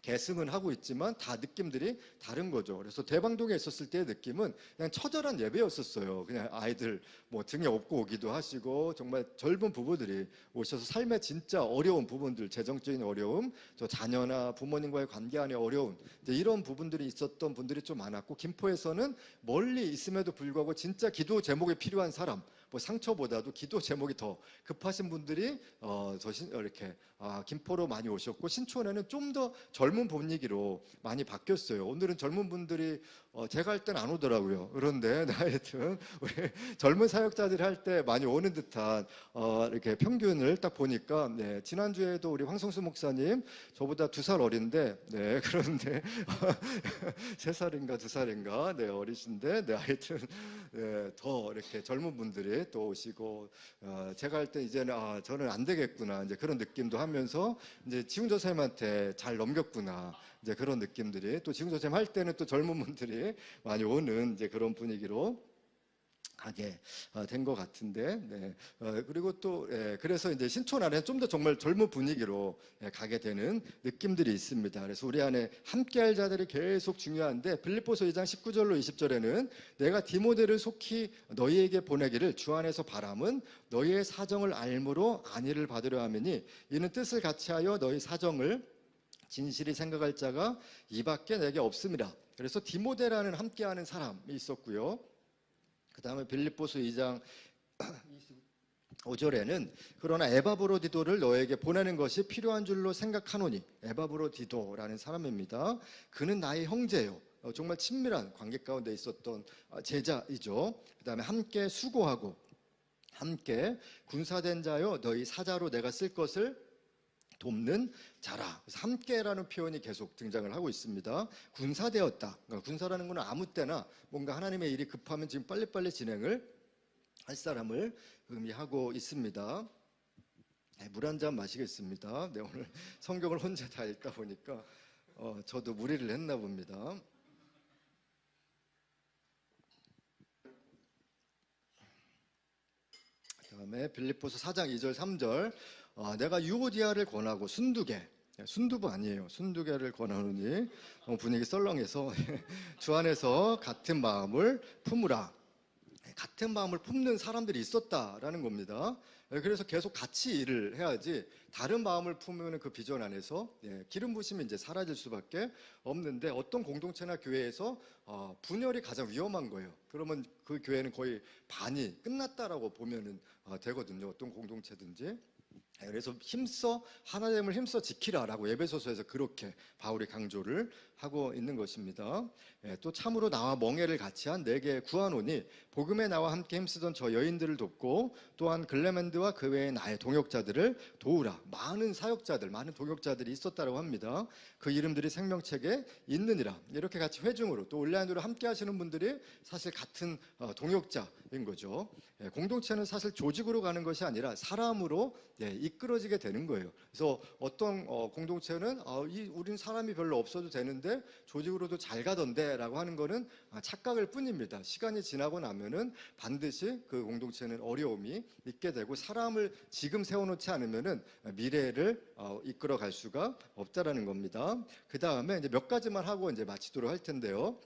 계승은 하고 있지만 다 느낌들이 다른 거죠. 그래서 대방동에 있었을 때의 느낌은 그냥 처절한 예배였었어요. 그냥 아이들 등에 업고 오기도 하시고 정말 젊은 부부들이 오셔서 삶의 진짜 어려운 부분들, 재정적인 어려움, 또 자녀나 부모님과의 관계 안에 어려움 이런 부분들이 있었던 분들이 좀 많았고 김포에서는 멀리 있음에도 불구하고 진짜 기도 제목이 필요한 사람 상처보다도 기도 제목이 더 급하신 분들이 이렇게 김포로 많이 오셨고 신촌에는 좀 더 젊은 분위기로 많이 바뀌었어요. 오늘은 젊은 분들이 제가 할 땐 안 오더라고요. 그런데 하여튼 우리 젊은 사역자들이 할 때 많이 오는 듯한 이렇게 평균을 딱 보니까 지난주에도 우리 황성수 목사님 저보다 2살 어린데 그런데 3살인가 2살인가 어리신데 하여튼 더 이렇게 젊은 분들이 또 오시고 제가 할 때 이제는 저는 안 되겠구나 이제 그런 느낌도 하면서 이제 지훈 선생님한테 잘 넘겼구나 이제 그런 느낌들이 또 지훈 선생님 할 때는 또 젊은 분들이 많이 오는 이제 그런 분위기로 가게 된 것 같은데 그리고 또 그래서 이제 신촌 안에 좀 더 정말 젊은 분위기로 가게 되는 느낌들이 있습니다. 그래서 우리 안에 함께할 자들이 계속 중요한데 빌립보서 2장 19절로 20절에는 내가 디모데를 속히 너희에게 보내기를 주 안에서 바람은 너희의 사정을 알므로 안위를 받으려 함이니 이는 뜻을 같이하여 너희 사정을 진실히 생각할 자가 이밖에 내게 없음이라. 그래서 디모데라는 함께하는 사람이 있었고요. 그 다음에 빌립보서 2장 25절에는 그러나 에바브로디도를 너에게 보내는 것이 필요한 줄로 생각하노니 에바브로디도라는 사람입니다. 그는 나의 형제예요. 정말 친밀한 관계 가운데 있었던 제자이죠. 그 다음에 함께 수고하고 함께 군사된 자여 너희 사자로 내가 쓸 것을 돕는 자라. 그래서 함께라는 표현이 계속 등장을 하고 있습니다. 군사되었다. 그러니까 군사라는 것은 아무 때나 뭔가 하나님의 일이 급하면 지금 빨리빨리 진행을 할 사람을 의미하고 있습니다. 물 한 잔 마시겠습니다. 오늘 성경을 혼자 다 읽다 보니까 저도 무리를 했나 봅니다. 그 다음에 빌립보서 4장 2절 3절 내가 유오디아를 권하고 순두부 아니에요. 순두개를 권하노니 분위기 썰렁해서 주 안에서 같은 마음을 품으라. 같은 마음을 품는 사람들이 있었다라는 겁니다. 그래서 계속 같이 일을 해야지 다른 마음을 품으면 그 비전 안에서 기름 부심이 이제 사라질 수밖에 없는데, 어떤 공동체나 교회에서 분열이 가장 위험한 거예요. 그러면 그 교회는 거의 반이 끝났다라고 보면은 되거든요. 어떤 공동체든지. 그래서 하나됨을 힘써 지키라라고 에베소서에서 그렇게 바울이 강조를 하고 있는 것입니다. 또 참으로 나와 멍에를 같이 한 내게 구하노니 복음에 나와 함께 힘쓰던 저 여인들을 돕고 또한 글레멘드와 그 외의 나의 동역자들을 도우라. 많은 사역자들, 많은 동역자들이 있었다고 합니다. 그 이름들이 생명책에 있느니라. 이렇게 같이 회중으로 또 온라인으로 함께 하시는 분들이 사실 같은 동역자인 거죠. 공동체는 사실 조직으로 가는 것이 아니라 사람으로 이끌어지게 되는 거예요. 그래서 어떤 공동체는 우린 사람이 별로 없어도 되는데 조직으로도 잘 가던데 라고 하는 거는 착각일 뿐입니다. 시간이 지나고 나면은 반드시 그 공동체는 어려움이 있게 되고, 사람을 지금 세워놓지 않으면은 미래를 이끌어 갈 수가 없다라는 겁니다. 그 다음에 이제 몇 가지만 하고 이제 마치도록 할 텐데요.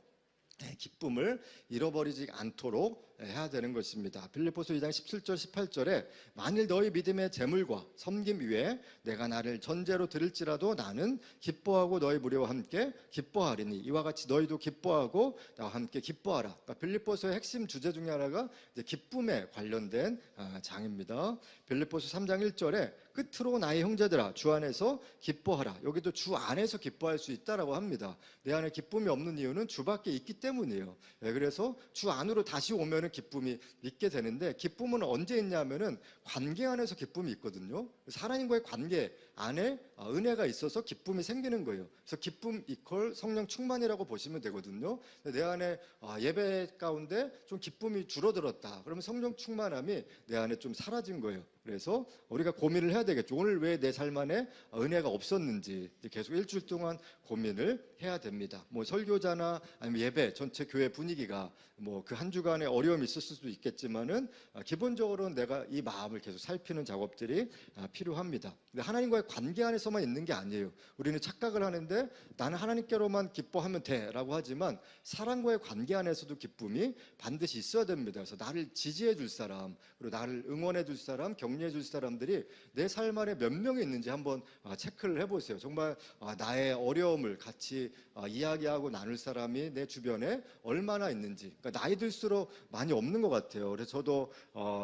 기쁨을 잃어버리지 않도록 해야 되는 것입니다. 빌립보서 2장 17절 18절에 만일 너희 믿음의 재물과 섬김 위에 내가 나를 전제로 드릴지라도 나는 기뻐하고 너희 무리와 함께 기뻐하리니 이와 같이 너희도 기뻐하고 나와 함께 기뻐하라. 그러니까 빌립보서의 핵심 주제 중에 하나가 이제 기쁨에 관련된 장입니다. 빌립보서 3장 1절에 끝으로 나의 형제들아 주 안에서 기뻐하라. 여기도 주 안에서 기뻐할 수 있다라고 합니다. 내 안에 기쁨이 없는 이유는 주밖에 있기 때문이에요. 그래서 주 안으로 다시 오면은 기쁨이 있게 되는데, 기쁨은 언제 있냐면은 관계 안에서 기쁨이 있거든요. 하나님과의 관계 안에 은혜가 있어서 기쁨이 생기는 거예요. 그래서 기쁨 이퀄 성령 충만이라고 보시면 되거든요. 내 안에 예배 가운데 좀 기쁨이 줄어들었다. 그러면 성령 충만함이 내 안에 좀 사라진 거예요. 그래서 우리가 고민을 해야 되겠죠. 오늘 왜 내 삶 안에 은혜가 없었는지 계속 일주일 동안 고민을 해야 됩니다. 뭐 설교자나 아니면 예배 전체 교회 분위기가 뭐 그 한 주간에 어려움이 있을 수도 있겠지만은 기본적으로는 내가 이 마음을 계속 살피는 작업들이 필요합니다. 근데 하나님과의 관계 안에서만 있는 게 아니에요. 우리는 착각을 하는데 나는 하나님께로만 기뻐하면 돼라고 하지만 사람과의 관계 안에서도 기쁨이 반드시 있어야 됩니다. 그래서 나를 지지해 줄 사람, 그리고 나를 응원해 줄 사람, 격려해 줄 사람들이 내 삶 안에 몇 명이 있는지 한번 체크를 해보세요. 정말 나의 어려움을 같이 이야기하고 나눌 사람이 내 주변에 얼마나 있는지. 그러니까 나이 들수록 많이 없는 것 같아요. 그래서 저도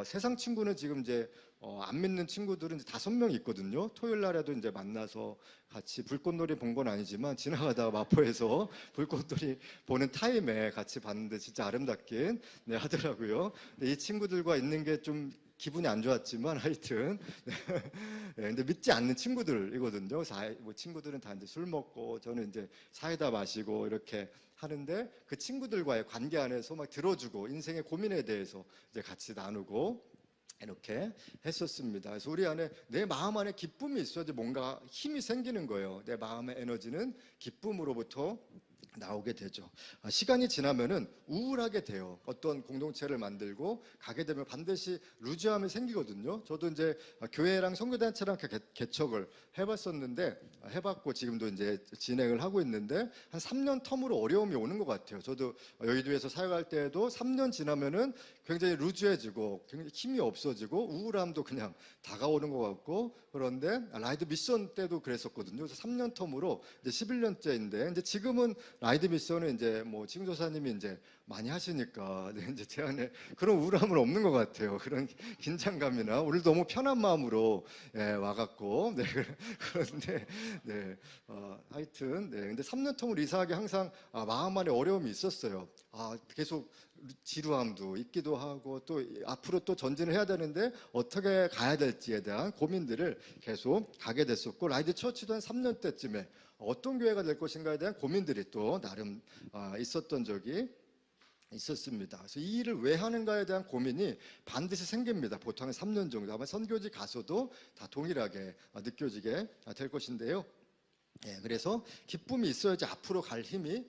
세상 친구는 지금 이제 안 믿는 친구들은 이제 5명 있거든요. 토요일 날에도 이제 만나서 같이 불꽃놀이 본 건 아니지만 지나가다가 마포에서 불꽃놀이 보는 타임에 같이 봤는데 진짜 아름답긴 하더라고요. 이 친구들과 있는 게 좀 기분이 안 좋았지만 하여튼 근데 믿지 않는 친구들이거든요. 뭐 친구들은 다 이제 술 먹고 저는 이제 사이다 마시고 이렇게 하는데, 그 친구들과의 관계 안에서 막 들어주고 인생의 고민에 대해서 이제 같이 나누고 이렇게 했었습니다. 그래서 우리 안에 내 마음 안에 기쁨이 있어야지 뭔가 힘이 생기는 거예요. 내 마음의 에너지는 기쁨으로부터 나오게 되죠. 시간이 지나면은 우울하게 돼요. 어떤 공동체를 만들고 가게 되면 반드시 루즈함이 생기거든요. 저도 이제 교회랑 선교단체랑 개척을 해봤고 지금도 이제 진행을 하고 있는데 한 3년 텀으로 어려움이 오는 것 같아요. 저도 여의도에서 사역할 때에도 3년 지나면은 굉장히 루즈해지고 굉장히 힘이 없어지고 우울함도 그냥 다가오는 것 같고, 그런데 라이드 미션 때도 그랬었거든요. 그래서 3년 텀으로 이제 11년째인데 이제 지금은 라이드 미션은 이제 뭐 지금조사님이 이제 많이 하시니까 이제 제 안에 그런 우울함은 없는 것 같아요. 그런 긴장감이나 오늘 너무 편한 마음으로 와갖고 그런데 하여튼 근데 3년 텀을 이사하기 항상 마음 안에 어려움이 있었어요. 계속 지루함도 있기도 하고 또 앞으로 또 전진을 해야 되는데 어떻게 가야 될지에 대한 고민들을 계속 가게 됐었고, 라이드 처치도 한 3년 때쯤에 어떤 교회가 될 것인가에 대한 고민들이 또 나름 있었던 적이 있었습니다. 그래서 이 일을 왜 하는가에 대한 고민이 반드시 생깁니다. 보통 한 3년 정도. 아마 선교지 가서도 다 동일하게 느껴지게 될 것인데요. 그래서 기쁨이 있어야지 앞으로 갈 힘이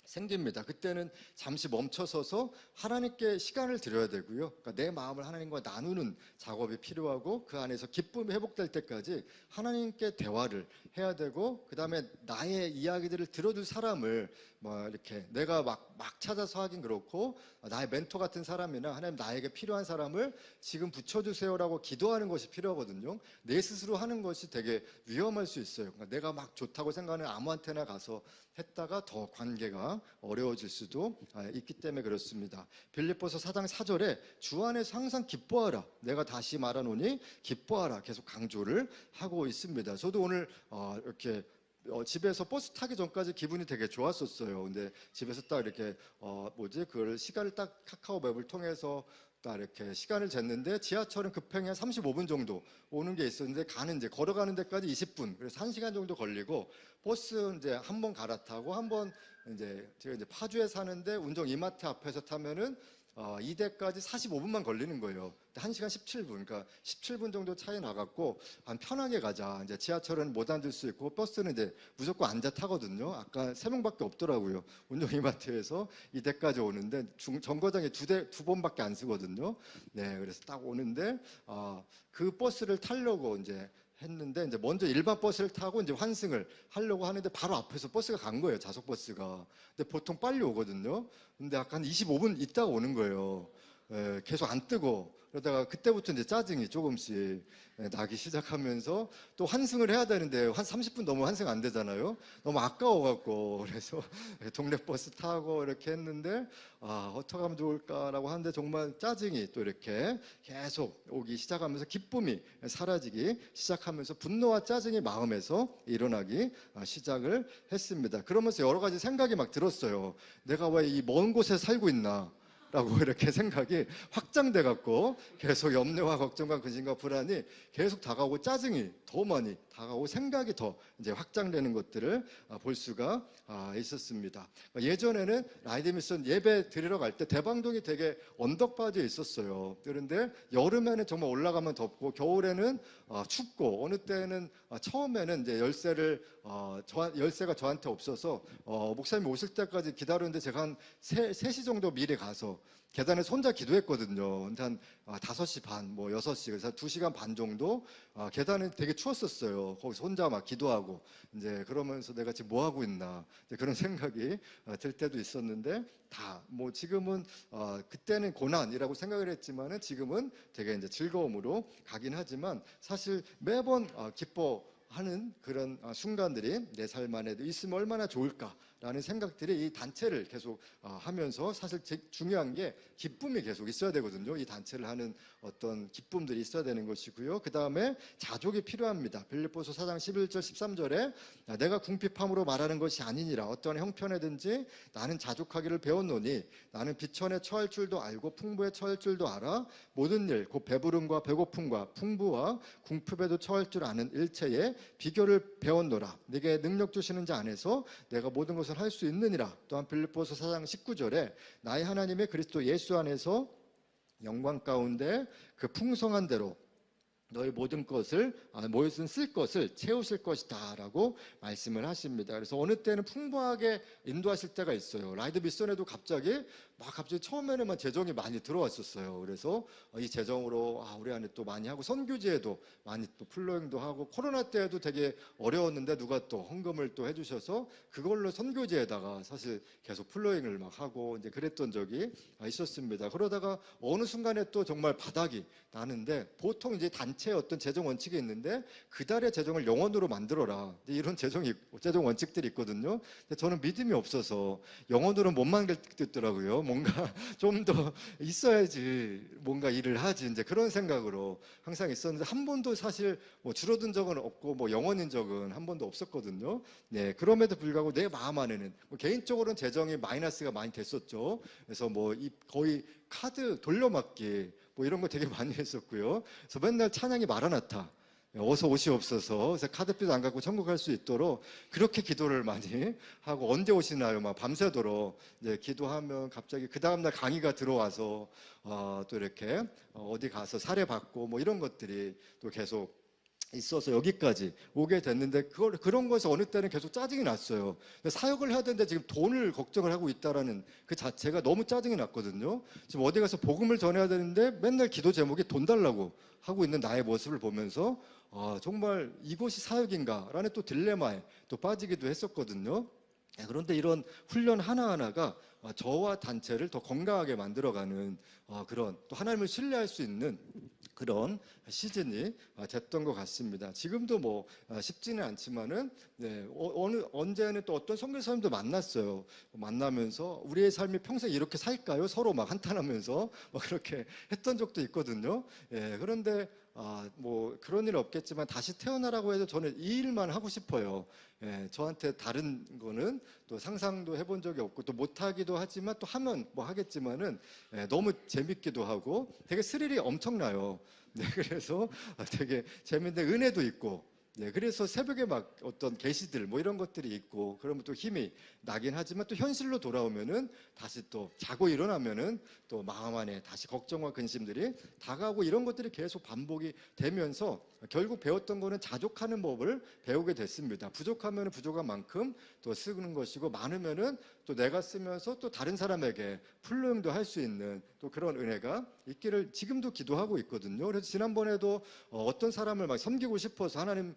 생깁니다. 그때는 잠시 멈춰서서 하나님께 시간을 드려야 되고요. 그러니까 내 마음을 하나님과 나누는 작업이 필요하고, 그 안에서 기쁨이 회복될 때까지 하나님께 대화를 해야 되고, 그 다음에 나의 이야기들을 들어줄 사람을 뭐 이렇게 내가 막 찾아서 하긴 그렇고 나의 멘토 같은 사람이나 하나님 나에게 필요한 사람을 지금 붙여주세요라고 기도하는 것이 필요하거든요. 내 스스로 하는 것이 되게 위험할 수 있어요. 그러니까 내가 막 좋다고 생각하는 아무한테나 가서 했다가 더 관계가 어려워질 수도 있기 때문에 그렇습니다. 빌립보서 4장 4절에 주 안에서 항상 기뻐하라. 내가 다시 말하노니 기뻐하라. 계속 강조를 하고 있습니다. 저도 오늘 이렇게 집에서 버스 타기 전까지 기분이 되게 좋았었어요. 근데 집에서 딱 이렇게 그걸 시간을 딱 카카오 맵을 통해서 딱 이렇게 시간을 쟀는데 지하철은 급행이 한 35분 정도 오는 게 있었는데 이제 걸어가는 데까지 20분. 그래서 1시간 정도 걸리고 버스 이제 한 번 갈아타고 한 번 제가 이제 파주에 사는데 운정 이마트 앞에서 타면은 이대까지 45분만 걸리는 거예요. 1시간 17분, 그러니까 17분 정도 차이 나갔고 편하게 가자. 이제 지하철은 못 앉을 수 있고 버스는 이제 무조건 앉아 타거든요. 아까 3명밖에 없더라고요. 운정 이마트에서 이대까지 오는데 정거장에 두 번밖에 안 쓰거든요. 네, 그래서 딱 오는데 그 버스를 타려고 이제 했는데 이제 먼저 일반 버스를 타고 이제 환승을 하려고 하는데 바로 앞에서 버스가 간 거예요. 좌석 버스가. 근데 보통 빨리 오거든요. 근데 약간 25분 있다가 오는 거예요. 계속 안 뜨고 그러다가 그때부터 이제 짜증이 조금씩 나기 시작하면서 또 환승을 해야 되는데 한 30분 넘으면 환승 안 되잖아요. 너무 아까워갖고 그래서 동네 버스 타고 이렇게 했는데 어떻게 하면 좋을까라고 하는데 정말 짜증이 또 이렇게 계속 오기 시작하면서 기쁨이 사라지기 시작하면서 분노와 짜증이 마음에서 일어나기 시작을 했습니다. 그러면서 여러 가지 생각이 막 들었어요. 내가 왜 이 먼 곳에 살고 있나? 라고 이렇게 생각이 확장돼 갖고 계속 염려와 걱정과 근심과 불안이 계속 다가오고 짜증이 더 많이 다가오고 생각이 더 이제 확장되는 것들을 볼 수가 있었습니다. 예전에는 라이드 미션 예배 드리러 갈 때 대방동이 되게 언덕바지에 있었어요. 그런데 여름에는 정말 올라가면 덥고 겨울에는 춥고 어느 때는 처음에는 이제 열쇠가 저한테 없어서 목사님 오실 때까지 기다렸는데 제가 한 3시 정도 미리 가서 계단에서 혼자 기도했거든요. 근데 한 5시 반, 6시, 그래서 2시간 반 정도 계단은 되게 추웠었어요. 거기서 혼자 막 기도하고 이제 그러면서 내가 지금 뭐 하고 있나 그런 생각이 들 때도 있었는데 지금은 그때는 고난이라고 생각을 했지만은 지금은 되게 이제 즐거움으로 가긴 하지만 사실 매번 기뻐하는 그런 순간들이 내 삶 안에도 있으면 얼마나 좋을까라는 생각들이 이 단체를 계속 하면서 사실 중요한 게 기쁨이 계속 있어야 되거든요. 이 단체를 하는 어떤 기쁨들이 있어야 되는 것이고요. 그 다음에 자족이 필요합니다. 빌립보서 4장 11절 13절에 내가 궁핍함으로 말하는 것이 아니니라 어떠한 형편에든지 나는 자족하기를 배웠노니 나는 비천에 처할 줄도 알고 풍부에 처할 줄도 알아 모든 일 곧 배부름과 배고픔과 풍부와 궁핍에도 처할 줄 아는 일체의 비결을 배웠노라. 내게 능력 주시는 자 안에서 내가 모든 것을 할 수 있느니라. 또한 빌립보서 4장 19절에 나의 하나님의 그리스도 예수 안에서 영광 가운데 그 풍성한 대로 너희 모든 것을 무엇은 쓸 것을 채우실 것이다 라고 말씀을 하십니다. 그래서 어느 때는 풍부하게 인도하실 때가 있어요. 라이드 미션에도 갑자기 처음에는 재정이 많이 들어왔었어요. 그래서 이 재정으로 우리 안에 또 많이 하고 선교지에도 많이 또 플로잉도 하고 코로나 때에도 되게 어려웠는데 누가 또 헌금을 또 해주셔서 그걸로 선교지에다가 사실 계속 플로잉을 막 하고 이제 그랬던 적이 있었습니다. 그러다가 어느 순간에 또 정말 바닥이 나는데 보통 이제 단체의 어떤 재정 원칙이 있는데 그 달의 재정을 영원으로 만들어라 이런 재정 원칙들이 있거든요. 근데 저는 믿음이 없어서 영원으로 못 만들겠더라고요. 뭔가 좀 더 있어야지 뭔가 일을 하지 이제 그런 생각으로 항상 있었는데 한 번도 사실 줄어든 적은 없고 영원인 적은 한 번도 없었거든요. 네, 그럼에도 불구하고 내 마음 안에는 개인적으로는 재정이 마이너스가 많이 됐었죠. 그래서 거의 카드 돌려막기 이런 거 되게 많이 했었고요. 그래서 맨날 찬양이 마라나타 어서 오시옵소서. 그래서 카드빚 안 갖고 천국 갈 수 있도록 그렇게 기도를 많이 하고 언제 오시나요? 밤새도록 이제 기도하면 갑자기 그 다음날 강의가 들어와서 또 이렇게 어디 가서 사례받고 이런 것들이 또 계속 있어서 여기까지 오게 됐는데 그런 것에서 어느 때는 계속 짜증이 났어요. 사역을 해야 되는데 지금 돈을 걱정을 하고 있다라는 그 자체가 너무 짜증이 났거든요. 지금 어디 가서 복음을 전해야 되는데 맨날 기도 제목이 돈 달라고 하고 있는 나의 모습을 보면서 정말 이것이 사역인가라는 또 딜레마에 또 빠지기도 했었거든요. 그런데 이런 훈련 하나하나가 저와 단체를 더 건강하게 만들어가는 그런, 또 하나님을 신뢰할 수 있는 그런 시즌이 됐던 것 같습니다. 지금도 뭐 쉽지는 않지만은, 네, 언제는 또 어떤 선교사님도 만났어요. 만나면서 우리의 삶이 평생 이렇게 살까요? 서로 막 한탄하면서 뭐 그렇게 했던 적도 있거든요. 그런데 뭐 그런 일 없겠지만 다시 태어나라고 해도 저는 이 일만 하고 싶어요. 저한테 다른 거는 또 상상도 해본 적이 없고, 또 못하기도 하지만 또 하면 뭐 하겠지만은 너무 재밌기도 하고 되게 스릴이 엄청나요. 네, 그래서 되게 재밌는데 은혜도 있고, 네, 그래서 새벽에 막 어떤 계시들 뭐 이런 것들이 있고, 그러면 또 힘이 나긴 하지만 또 현실로 돌아오면은 다시 또 자고 일어나면은 또 마음 안에 다시 걱정과 근심들이 다가오고, 이런 것들이 계속 반복이 되면서 결국 배웠던 거는 자족하는 법을 배우게 됐습니다. 부족하면은 부족한 만큼 또 쓰는 것이고, 많으면은 또 내가 쓰면서 또 다른 사람에게 풀로용도 할 수 있는 또 그런 은혜가 있기를 지금도 기도하고 있거든요. 그래서 지난번에도 어떤 사람을 막 섬기고 싶어서 하나님,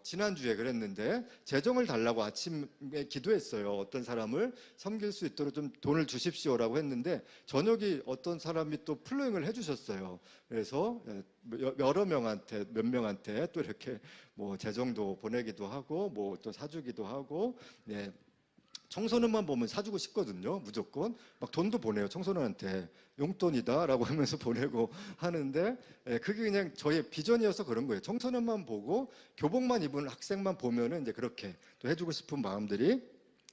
지난주에 그랬는데 재정을 달라고 아침에 기도했어요. 어떤 사람을 섬길 수 있도록 좀 돈을 주십시오라고 했는데 저녁에 어떤 사람이 또 풀로잉을 해주셨어요. 그래서 여러 명한테, 몇 명한테 또 이렇게 뭐 재정도 보내기도 하고 뭐 또 사주기도 하고, 네, 청소년만 보면 사주고 싶거든요. 무조건 막 돈도 보내요. 청소년한테 용돈이다라고 하면서 보내고 하는데, 그게 그냥 저의 비전이어서 그런 거예요. 청소년만 보고 교복만 입은 학생만 보면은 이제 그렇게 또 해주고 싶은 마음들이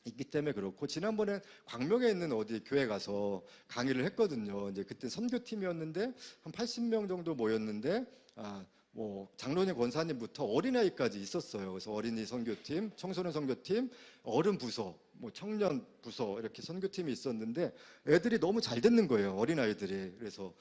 있기 때문에 그렇고, 지난번에 광명에 있는 어디 교회 가서 강의를 했거든요. 이제 그때 선교팀이었는데 한 80명 정도 모였는데, 뭐 장로님 권사님부터 어린아이까지 있었어요. 그래서 어린이 선교팀, 청소년 선교팀, 어른 부서, 뭐 청년 부서, 이렇게 선교팀이 있었는데 애들이 너무 잘 듣는 거예요. 어린아이들이. 그래서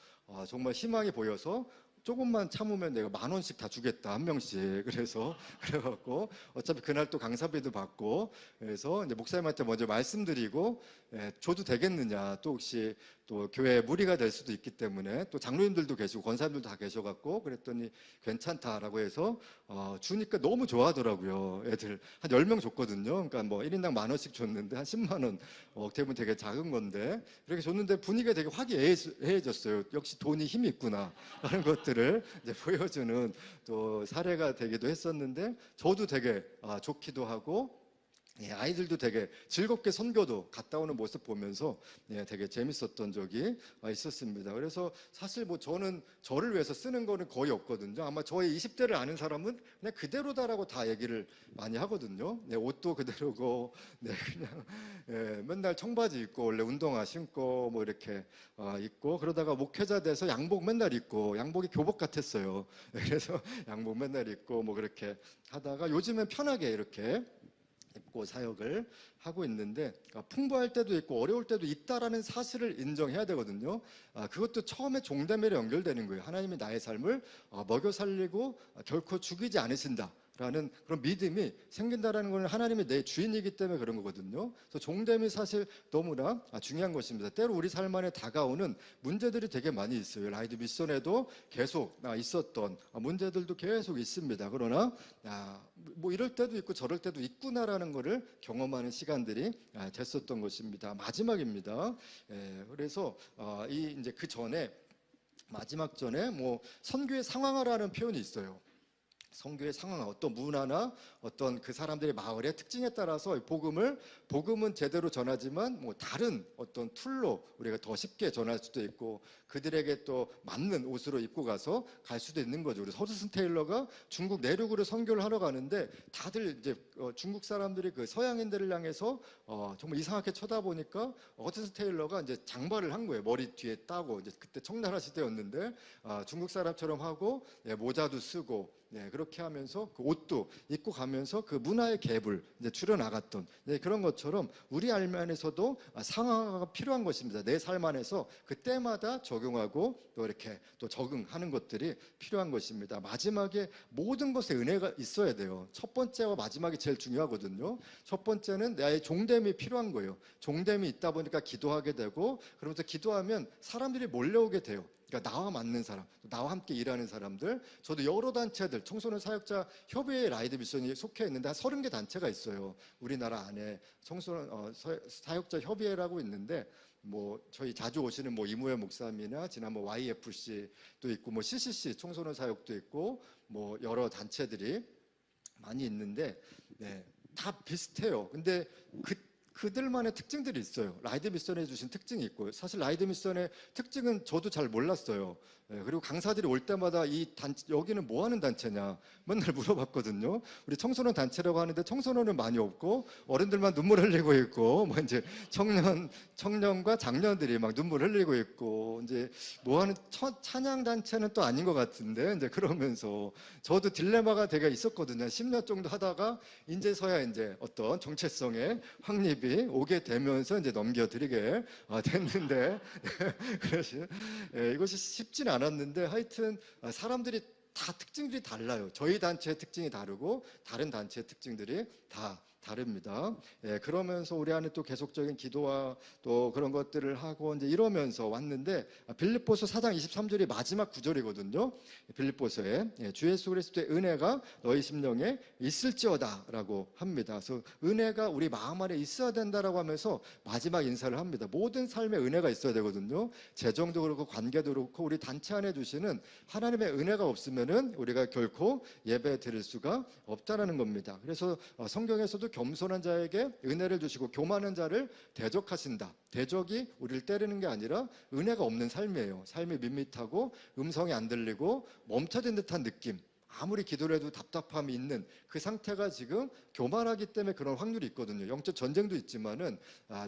정말 희망이 보여서 조금만 참으면 내가 10,000원씩 다 주겠다, 한 명씩. 그래서 그래갖고 어차피 그날 또 강사비도 받고, 그래서 이제 목사님한테 먼저 말씀드리고, 줘도 되겠느냐, 또 혹시 또 교회에 무리가 될 수도 있기 때문에, 또 장로님들도 계시고 권사님들도 다 계셔갖고, 그랬더니 괜찮다라고 해서 주니까 너무 좋아하더라고요. 애들 한 10명 줬거든요. 그러니까 뭐 1인당 10,000원씩 줬는데 한 10만 원, 대부분 되게 작은 건데 이렇게 줬는데 분위기가 되게 화기애애해졌어요. 역시 돈이 힘이 있구나 하는 것들을 이제 보여주는 또 사례가 되기도 했었는데, 저도 되게 좋기도 하고, 아이들도 되게 즐겁게 선교도 갔다 오는 모습 보면서 되게 재밌었던 적이 있었습니다. 그래서 사실 뭐 저는 저를 위해서 쓰는 거는 거의 없거든요. 아마 저의 20대를 아는 사람은 그냥 그대로다라고 다 얘기를 많이 하거든요. 옷도 그대로고, 그냥 맨날 청바지 입고 원래 운동화 신고 뭐 이렇게 입고, 그러다가 목회자 돼서 양복 맨날 입고, 양복이 교복 같았어요. 그래서 양복 맨날 입고 뭐 그렇게 하다가 요즘엔 편하게 이렇게 입고 사역을 하고 있는데, 풍부할 때도 있고 어려울 때도 있다라는 사실을 인정해야 되거든요. 그것도 처음에 종대매로 연결되는 거예요. 하나님이 나의 삶을 먹여 살리고 결코 죽이지 않으신다 라는 그런 믿음이 생긴다라는 것은 하나님이 내 주인이기 때문에 그런 거거든요. 그래서 종됨이 사실 너무나 중요한 것입니다. 때로 우리 삶 안에 다가오는 문제들이 되게 많이 있어요. 라이드 미션에도 계속 있었던 문제들도 계속 있습니다. 그러나 뭐 이럴 때도 있고 저럴 때도 있구나라는 것을 경험하는 시간들이 됐었던 것입니다. 마지막입니다. 그래서 이제 그 전에, 마지막 전에 뭐 선교의 상황화라는 표현이 있어요. 선교의 상황, 어떤 문화나 어떤 그 사람들의 마을의 특징에 따라서 복음은 제대로 전하지만 뭐 다른 어떤 툴로 우리가 더 쉽게 전할 수도 있고, 그들에게 또 맞는 옷으로 입고 가서 갈 수도 있는 거죠. 우리 허드슨 테일러가 중국 내륙으로 선교를 하러 가는데 다들 이제 중국 사람들이 그 서양인들을 향해서 정말 이상하게 쳐다보니까 허드슨 테일러가 이제 장발을 한 거예요. 머리 뒤에 따고, 이제 그때 청나라 시대였는데 중국 사람처럼 하고, 모자도 쓰고, 그렇게 하면서 그 옷도 입고 가면서 그 문화의 갭을 이제 줄여 나갔던, 그런 것처럼 우리 삶 안에서도 상황화가 필요한 것입니다. 내 삶 안에서 그때마다 적용하고 또 이렇게 또 적응하는 것들이 필요한 것입니다. 마지막에 모든 것에 은혜가 있어야 돼요. 첫 번째와 마지막이 제일 중요하거든요. 첫 번째는 나의 종됨이 필요한 거예요. 종됨이 있다 보니까 기도하게 되고, 그러면서 기도하면 사람들이 몰려오게 돼요. 그러니까 나와 맞는 사람, 나와 함께 일하는 사람들. 저도 여러 단체들, 청소년 사역자 협의회 라이드 미션이 속해 있는데 한 30개 단체가 있어요. 우리나라 안에 청소년 사역자 협의회라고 있는데, 뭐 저희 자주 오시는 뭐 이무현 목사님이나 지난 뭐 YFC도 있고 뭐 CCC 청소년 사역도 있고 뭐 여러 단체들이 많이 있는데, 네, 다 비슷해요. 근데 그들만의 특징들이 있어요. 라이드 미션에 주신 특징이 있고, 사실 라이드 미션의 특징은 저도 잘 몰랐어요. 예, 그리고 강사들이 올 때마다 여기는 뭐 하는 단체냐 맨날 물어봤거든요. 우리 청소년 단체라고 하는데 청소년은 많이 없고 어른들만 눈물 흘리고 있고, 뭐 이제 청년과 장년들이 막 눈물 흘리고 있고, 이제 뭐 하는 찬양 단체는 또 아닌 것 같은데, 이제 그러면서 저도 딜레마가 되게 있었거든요. 10년 정도 하다가 이제서야 이제 어떤 정체성의 확립이 오게 되면서 이제 넘겨드리게 됐는데, 그래서 이것이 쉽지는 않았는데, 하여튼 사람들이 다 특징들이 달라요. 저희 단체의 특징이 다르고 다른 단체의 특징들이 다 다릅니다. 예, 그러면서 우리 안에 또 계속적인 기도와 또 그런 것들을 하고 이제 이러면서 왔는데, 빌립보서 4장 23절이 마지막 구절이거든요. 빌립보서에 주 예수 그리스도의 은혜가 너희 심령에 있을지어다라고 합니다. 그래서 은혜가 우리 마음 안에 있어야 된다라고 하면서 마지막 인사를 합니다. 모든 삶에 은혜가 있어야 되거든요. 재정도 그렇고 관계도 그렇고 우리 단체 안에 주시는 하나님의 은혜가 없으면은 우리가 결코 예배 드릴 수가 없다라는 겁니다. 그래서 성경에서도 겸손한 자에게 은혜를 주시고 교만한 자를 대적하신다. 대적이 우리를 때리는 게 아니라 은혜가 없는 삶이에요. 삶이 밋밋하고 음성이 안 들리고 멈춰진 듯한 느낌, 아무리 기도를 해도 답답함이 있는 그 상태가 지금 교만하기 때문에 그런 확률이 있거든요. 영적 전쟁도 있지만은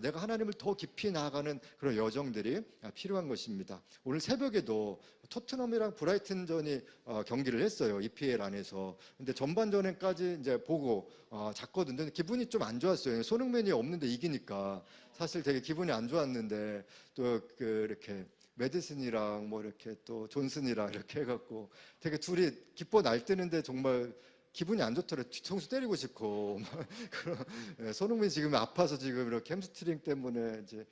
내가 하나님을 더 깊이 나아가는 그런 여정들이 필요한 것입니다. 오늘 새벽에도 토트넘이랑 브라이튼전이 경기를 했어요. EPL 안에서. 근데 전반전에까지 이제 보고 잤거든요. 근데 기분이 좀 안 좋았어요. 손흥민이 없는데 이기니까 사실 되게 기분이 안 좋았는데, 또 이렇게 메디슨이랑 뭐 이렇게 또 존슨이랑 이렇게 해갖고 되게 둘이 기뻐 날뛰는데 정말 기분이 안 좋더라고요. 뒤통수 때리고 싶고 손흥민 지금 아파서 지금 이렇게 햄스트링 때문에 이제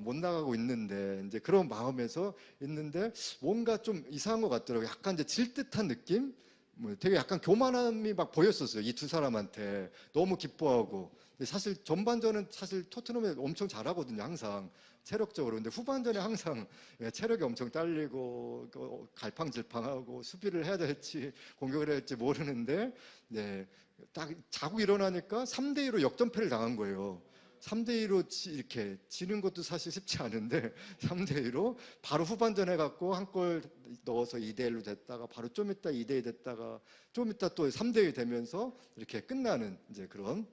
못 나가고 있는데, 이제 그런 마음에서 있는데 뭔가 좀 이상한 것 같더라고요. 약간 이제 질 듯한 느낌? 뭐 되게 약간 교만함이 막 보였었어요. 이 두 사람한테 너무 기뻐하고. 사실 전반전은 사실 토트넘이 엄청 잘하거든요. 항상 체력적으로. 근데 후반전에 항상 체력이 엄청 딸리고 갈팡질팡하고 수비를 해야 될지 공격을 해야 될지 모르는데, 네, 딱 자고 일어나니까 3대2로 역전패를 당한 거예요. 3대2로 이렇게 지는 것도 사실 쉽지 않은데 3대2로 바로 후반전 해갖고 한 골 넣어서 2대1로 됐다가 바로 좀 있다 2대2 됐다가 좀 있다 또 3대1 되면서 이렇게 끝나는 이제 그런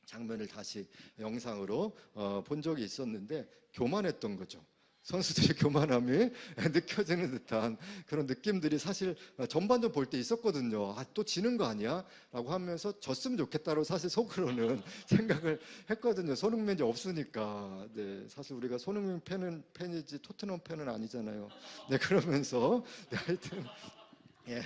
장면을 다시 영상으로 본 적이 있었는데, 교만했던 거죠. 선수들의 교만함이 느껴지는 듯한 그런 느낌들이 사실 전반전 볼 때 있었거든요. 또 지는 거 아니야? 라고 하면서 졌으면 좋겠다고 사실 속으로는 생각을 했거든요. 손흥민이 없으니까. 네, 사실 우리가 손흥민 팬이지 토트넘 팬은 아니잖아요. 네, 그러면서 네, 하여튼 예.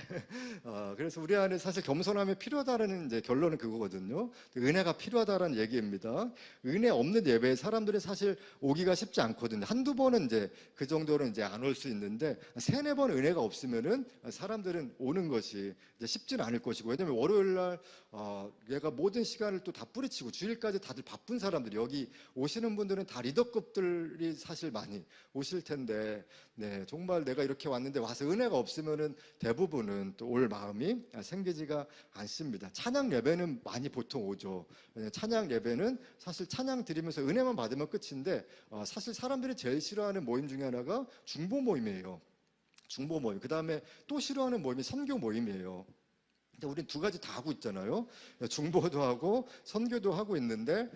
그래서 우리 안에 사실 겸손함이 필요하다는 이제 결론은 그거거든요. 은혜가 필요하다는 얘기입니다. 은혜 없는 예배에 사람들이 사실 오기가 쉽지 않거든요. 한두 번은 이제 그 정도는 이제 안 올 수 있는데, 세네 번 은혜가 없으면은 사람들은 오는 것이 이제 쉽지는 않을 것이고, 왜냐면 월요일 날 얘가 모든 시간을 또 다 뿌리치고 주일까지 다들 바쁜 사람들이, 여기 오시는 분들은 다 리더급들이 사실 많이 오실 텐데, 네, 정말 내가 이렇게 왔는데 와서 은혜가 없으면은 대부분은 또 올 마음이 생기지가 않습니다. 찬양 예배는 많이 보통 오죠. 찬양 예배는 사실 찬양 드리면서 은혜만 받으면 끝인데, 사실 사람들이 제일 싫어하는 모임 중에 하나가 중보 모임이에요. 중보 모임. 그 다음에 또 싫어하는 모임이 선교 모임이에요. 우리는 두 가지 다 하고 있잖아요. 중보도 하고 선교도 하고 있는데,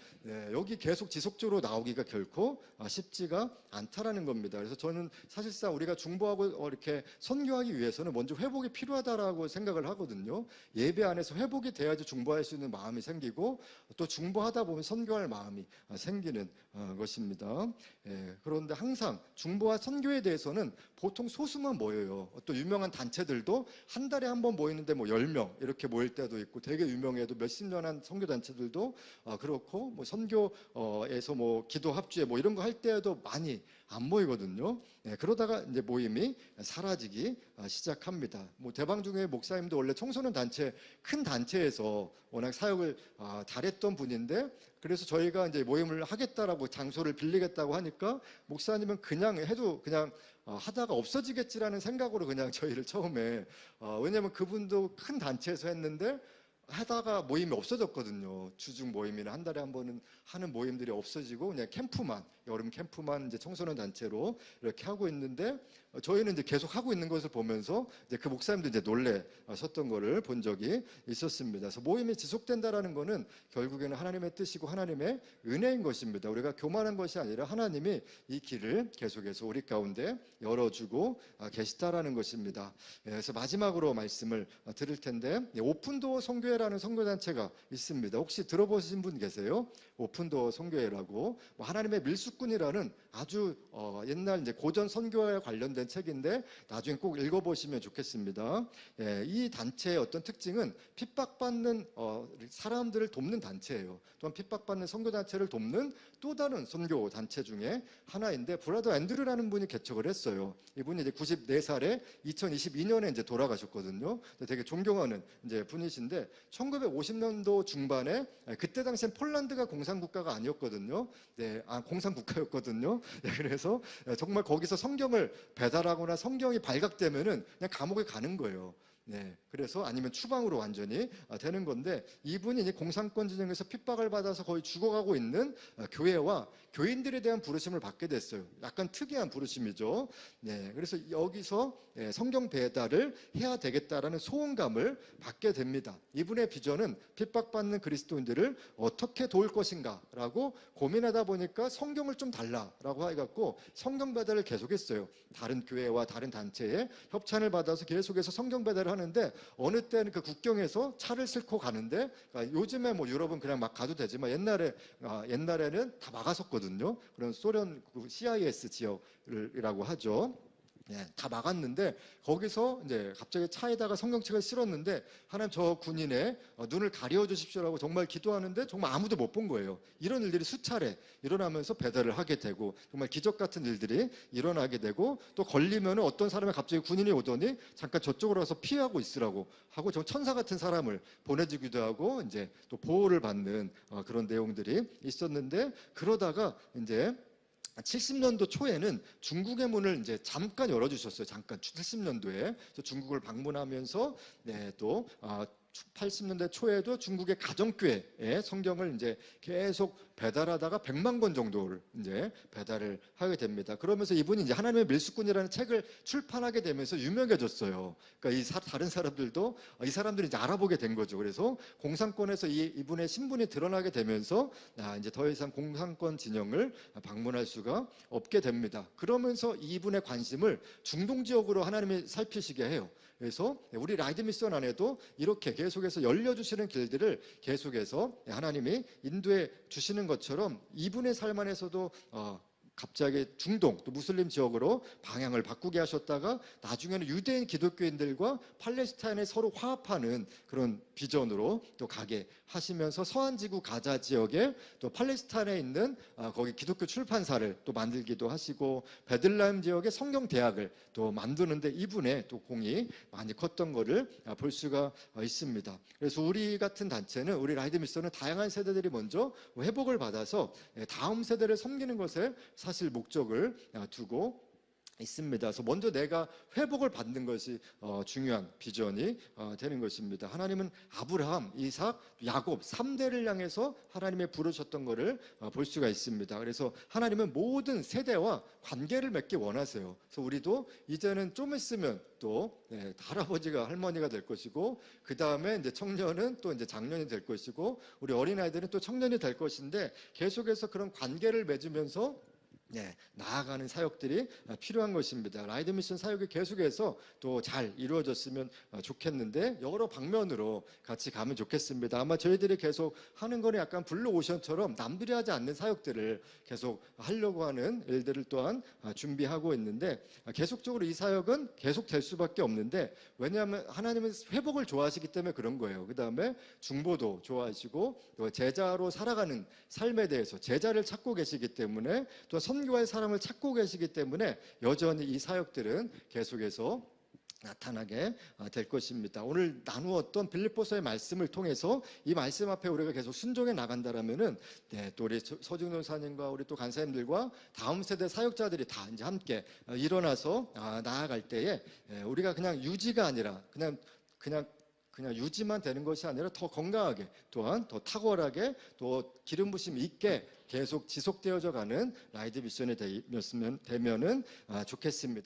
여기 계속 지속적으로 나오기가 결코 쉽지가 않다라는 겁니다. 그래서 저는 사실상 우리가 중보하고 이렇게 선교하기 위해서는 먼저 회복이 필요하다라고 생각을 하거든요. 예배 안에서 회복이 돼야지 중보할 수 있는 마음이 생기고, 또 중보하다 보면 선교할 마음이 생기는 것입니다. 그런데 항상 중보와 선교에 대해서는 보통 소수만 모여요. 또 유명한 단체들도 한 달에 한 번 모이는데 뭐 10명 이렇게 모일 때도 있고, 되게 유명해도 몇십 년 한 선교 단체들도 그렇고, 뭐 선교에서 뭐 기도 합주회 뭐 이런 거 할 때에도 많이 안 모이거든요. 그러다가 이제 모임이 사라지기 시작합니다. 뭐 대방중회 목사님도 원래 청소년 단체, 큰 단체에서 워낙 사역을 잘했던 분인데, 그래서 저희가 이제 모임을 하겠다라고 장소를 빌리겠다고 하니까 목사님은 그냥 해도 그냥 하다가 없어지겠지라는 생각으로 그냥 저희를 처음에, 왜냐면 그분도 큰 단체에서 했는데 하다가 모임이 없어졌거든요. 주중 모임이나 한 달에 한 번은 하는 모임들이 없어지고 그냥 캠프만, 여름 캠프만 이제 청소년 단체로 이렇게 하고 있는데, 저희는 이제 계속 하고 있는 것을 보면서 이제 그 목사님도 이제 놀래셨던 거를 본 적이 있었습니다. 그래서 모임이 지속된다라는 거는 결국에는 하나님의 뜻이고 하나님의 은혜인 것입니다. 우리가 교만한 것이 아니라 하나님이 이 길을 계속해서 우리 가운데 열어주고 계시다라는 것입니다. 그래서 마지막으로 말씀을 드릴 텐데, 오픈도어 선교회라는 선교단체가 있습니다. 혹시 들어보신 분 계세요? 오픈도어 선교회라고, 하나님의 밀수꾼이라는 아주 옛날 이제 고전 선교에 관련된 책인데 나중에 꼭 읽어보시면 좋겠습니다. 이 단체의 어떤 특징은 핍박받는 사람들을 돕는 단체예요. 또한 핍박받는 선교단체를 돕는 또 다른 선교단체 중에 하나인데, 브라더 앤드류라는 분이 개척을 했어요. 이분이 이제 94살에 2022년에 이제 돌아가셨거든요. 되게 존경하는 이제 분이신데, 1950년도 중반에, 그때 당시엔 폴란드가 공산국가가 아니었거든요. 공산국가였거든요. 그래서 정말 거기서 성경을 배달하거나 성경이 발각되면은 그냥 감옥에 가는 거예요. 그래서 아니면 추방으로 완전히 되는 건데, 이분이 이제 공산권 진영에서 핍박을 받아서 거의 죽어가고 있는 교회와 교인들에 대한 부르심을 받게 됐어요. 약간 특이한 부르심이죠. 그래서 여기서 성경 배달을 해야 되겠다라는 소원감을 받게 됩니다. 이분의 비전은 핍박받는 그리스도인들을 어떻게 도울 것인가라고 고민하다 보니까 성경을 좀 달라라고 해갖고 성경 배달을 계속했어요. 다른 교회와 다른 단체에 협찬을 받아서 계속해서 성경 배달을 하는데, 어느 때는 그 국경에서 차를 싣고 가는데, 요즘에 뭐 유럽은 그냥 막 가도 되지만 옛날에는 다 막았었거든요. 그런 소련 CIS 지역이라고 하죠. 다 막았는데, 거기서 이제 갑자기 차에다가 성경책을 실었는데, 하나님 저 군인의 눈을 가려 주십시오라고 정말 기도하는데 정말 아무도 못 본 거예요. 이런 일들이 수차례 일어나면서 배달을 하게 되고, 정말 기적 같은 일들이 일어나게 되고, 또 걸리면 어떤 사람이 갑자기 군인이 오더니 잠깐 저쪽으로 와서 피하고 있으라고 하고, 저 천사 같은 사람을 보내주기도 하고 이제 또 보호를 받는 그런 내용들이 있었는데, 그러다가 이제 70년도 초에는 중국의 문을 이제 잠깐 열어주셨어요. 잠깐 70년도에 중국을 방문하면서 또 80년대 초에도 중국의 가정교회에 성경을 이제 계속 배달하다가 100만 권 정도를 이제 배달을 하게 됩니다. 그러면서 이분이 이제 하나님의 밀수꾼이라는 책을 출판하게 되면서 유명해졌어요. 그러니까 다른 사람들도 이 사람들이 이제 알아보게 된 거죠. 그래서 공산권에서 이분의 신분이 드러나게 되면서 이제 더 이상 공산권 진영을 방문할 수가 없게 됩니다. 그러면서 이분의 관심을 중동 지역으로 하나님이 살피시게 해요. 그래서 우리 라이드 미션 안에도 이렇게 계속해서 열려주시는 길들을 계속해서 하나님이 인도해 주시는 것처럼, 이분의 삶 안에서도 갑자기 중동 또 무슬림 지역으로 방향을 바꾸게 하셨다가 나중에는 유대인 기독교인들과 팔레스타인에 서로 화합하는 그런 비전으로 또 가게 하시면서, 서한지구 가자 지역에 또 팔레스타인에 있는 거기 기독교 출판사를 또 만들기도 하시고, 베들레헴 지역에 성경 대학을 또 만드는데 이분의 또 공이 많이 컸던 거를 볼 수가 있습니다. 그래서 우리 같은 단체는, 우리 라이드 미션은 다양한 세대들이 먼저 회복을 받아서 다음 세대를 섬기는 것에 사실 목적을 두고 있습니다. 그래서 먼저 내가 회복을 받는 것이 중요한 비전이 되는 것입니다. 하나님은 아브라함, 이삭, 야곱 3대를 향해서 하나님의 부르셨던 것을 볼 수가 있습니다. 그래서 하나님은 모든 세대와 관계를 맺기 원하세요. 그래서 우리도 이제는 좀 있으면 또 할아버지가 할머니가 될 것이고, 그 다음에 이제 청년은 또 이제 장년이 될 것이고, 우리 어린아이들은 또 청년이 될 것인데, 계속해서 그런 관계를 맺으면서 나아가는 사역들이 필요한 것입니다. 라이드 미션 사역이 계속해서 또 잘 이루어졌으면 좋겠는데, 여러 방면으로 같이 가면 좋겠습니다. 아마 저희들이 계속 하는 거는 약간 블루오션처럼 남들이 하지 않는 사역들을 계속 하려고 하는 일들을 또한 준비하고 있는데, 계속적으로 이 사역은 계속 될 수밖에 없는데, 왜냐하면 하나님은 회복을 좋아하시기 때문에 그런 거예요. 그 다음에 중보도 좋아하시고, 또 제자로 살아가는 삶에 대해서 제자를 찾고 계시기 때문에, 또 선교할 사람을 찾고 계시기 때문에 여전히 이 사역들은 계속해서 나타나게 될 것입니다. 오늘 나누었던 빌립보서의 말씀을 통해서 이 말씀 앞에 우리가 계속 순종해 나간다라면은 또 우리 서중 전사님과 우리 또 간사님들과 다음 세대 사역자들이 다 이제 함께 일어나서 나아갈 때에 우리가 그냥 유지가 아니라 그냥 유지만 되는 것이 아니라 더 건강하게 또한 더 탁월하게 또 기름 부심 있게 계속 지속되어져 가는 라이드 미션이 되면은 좋겠습니다.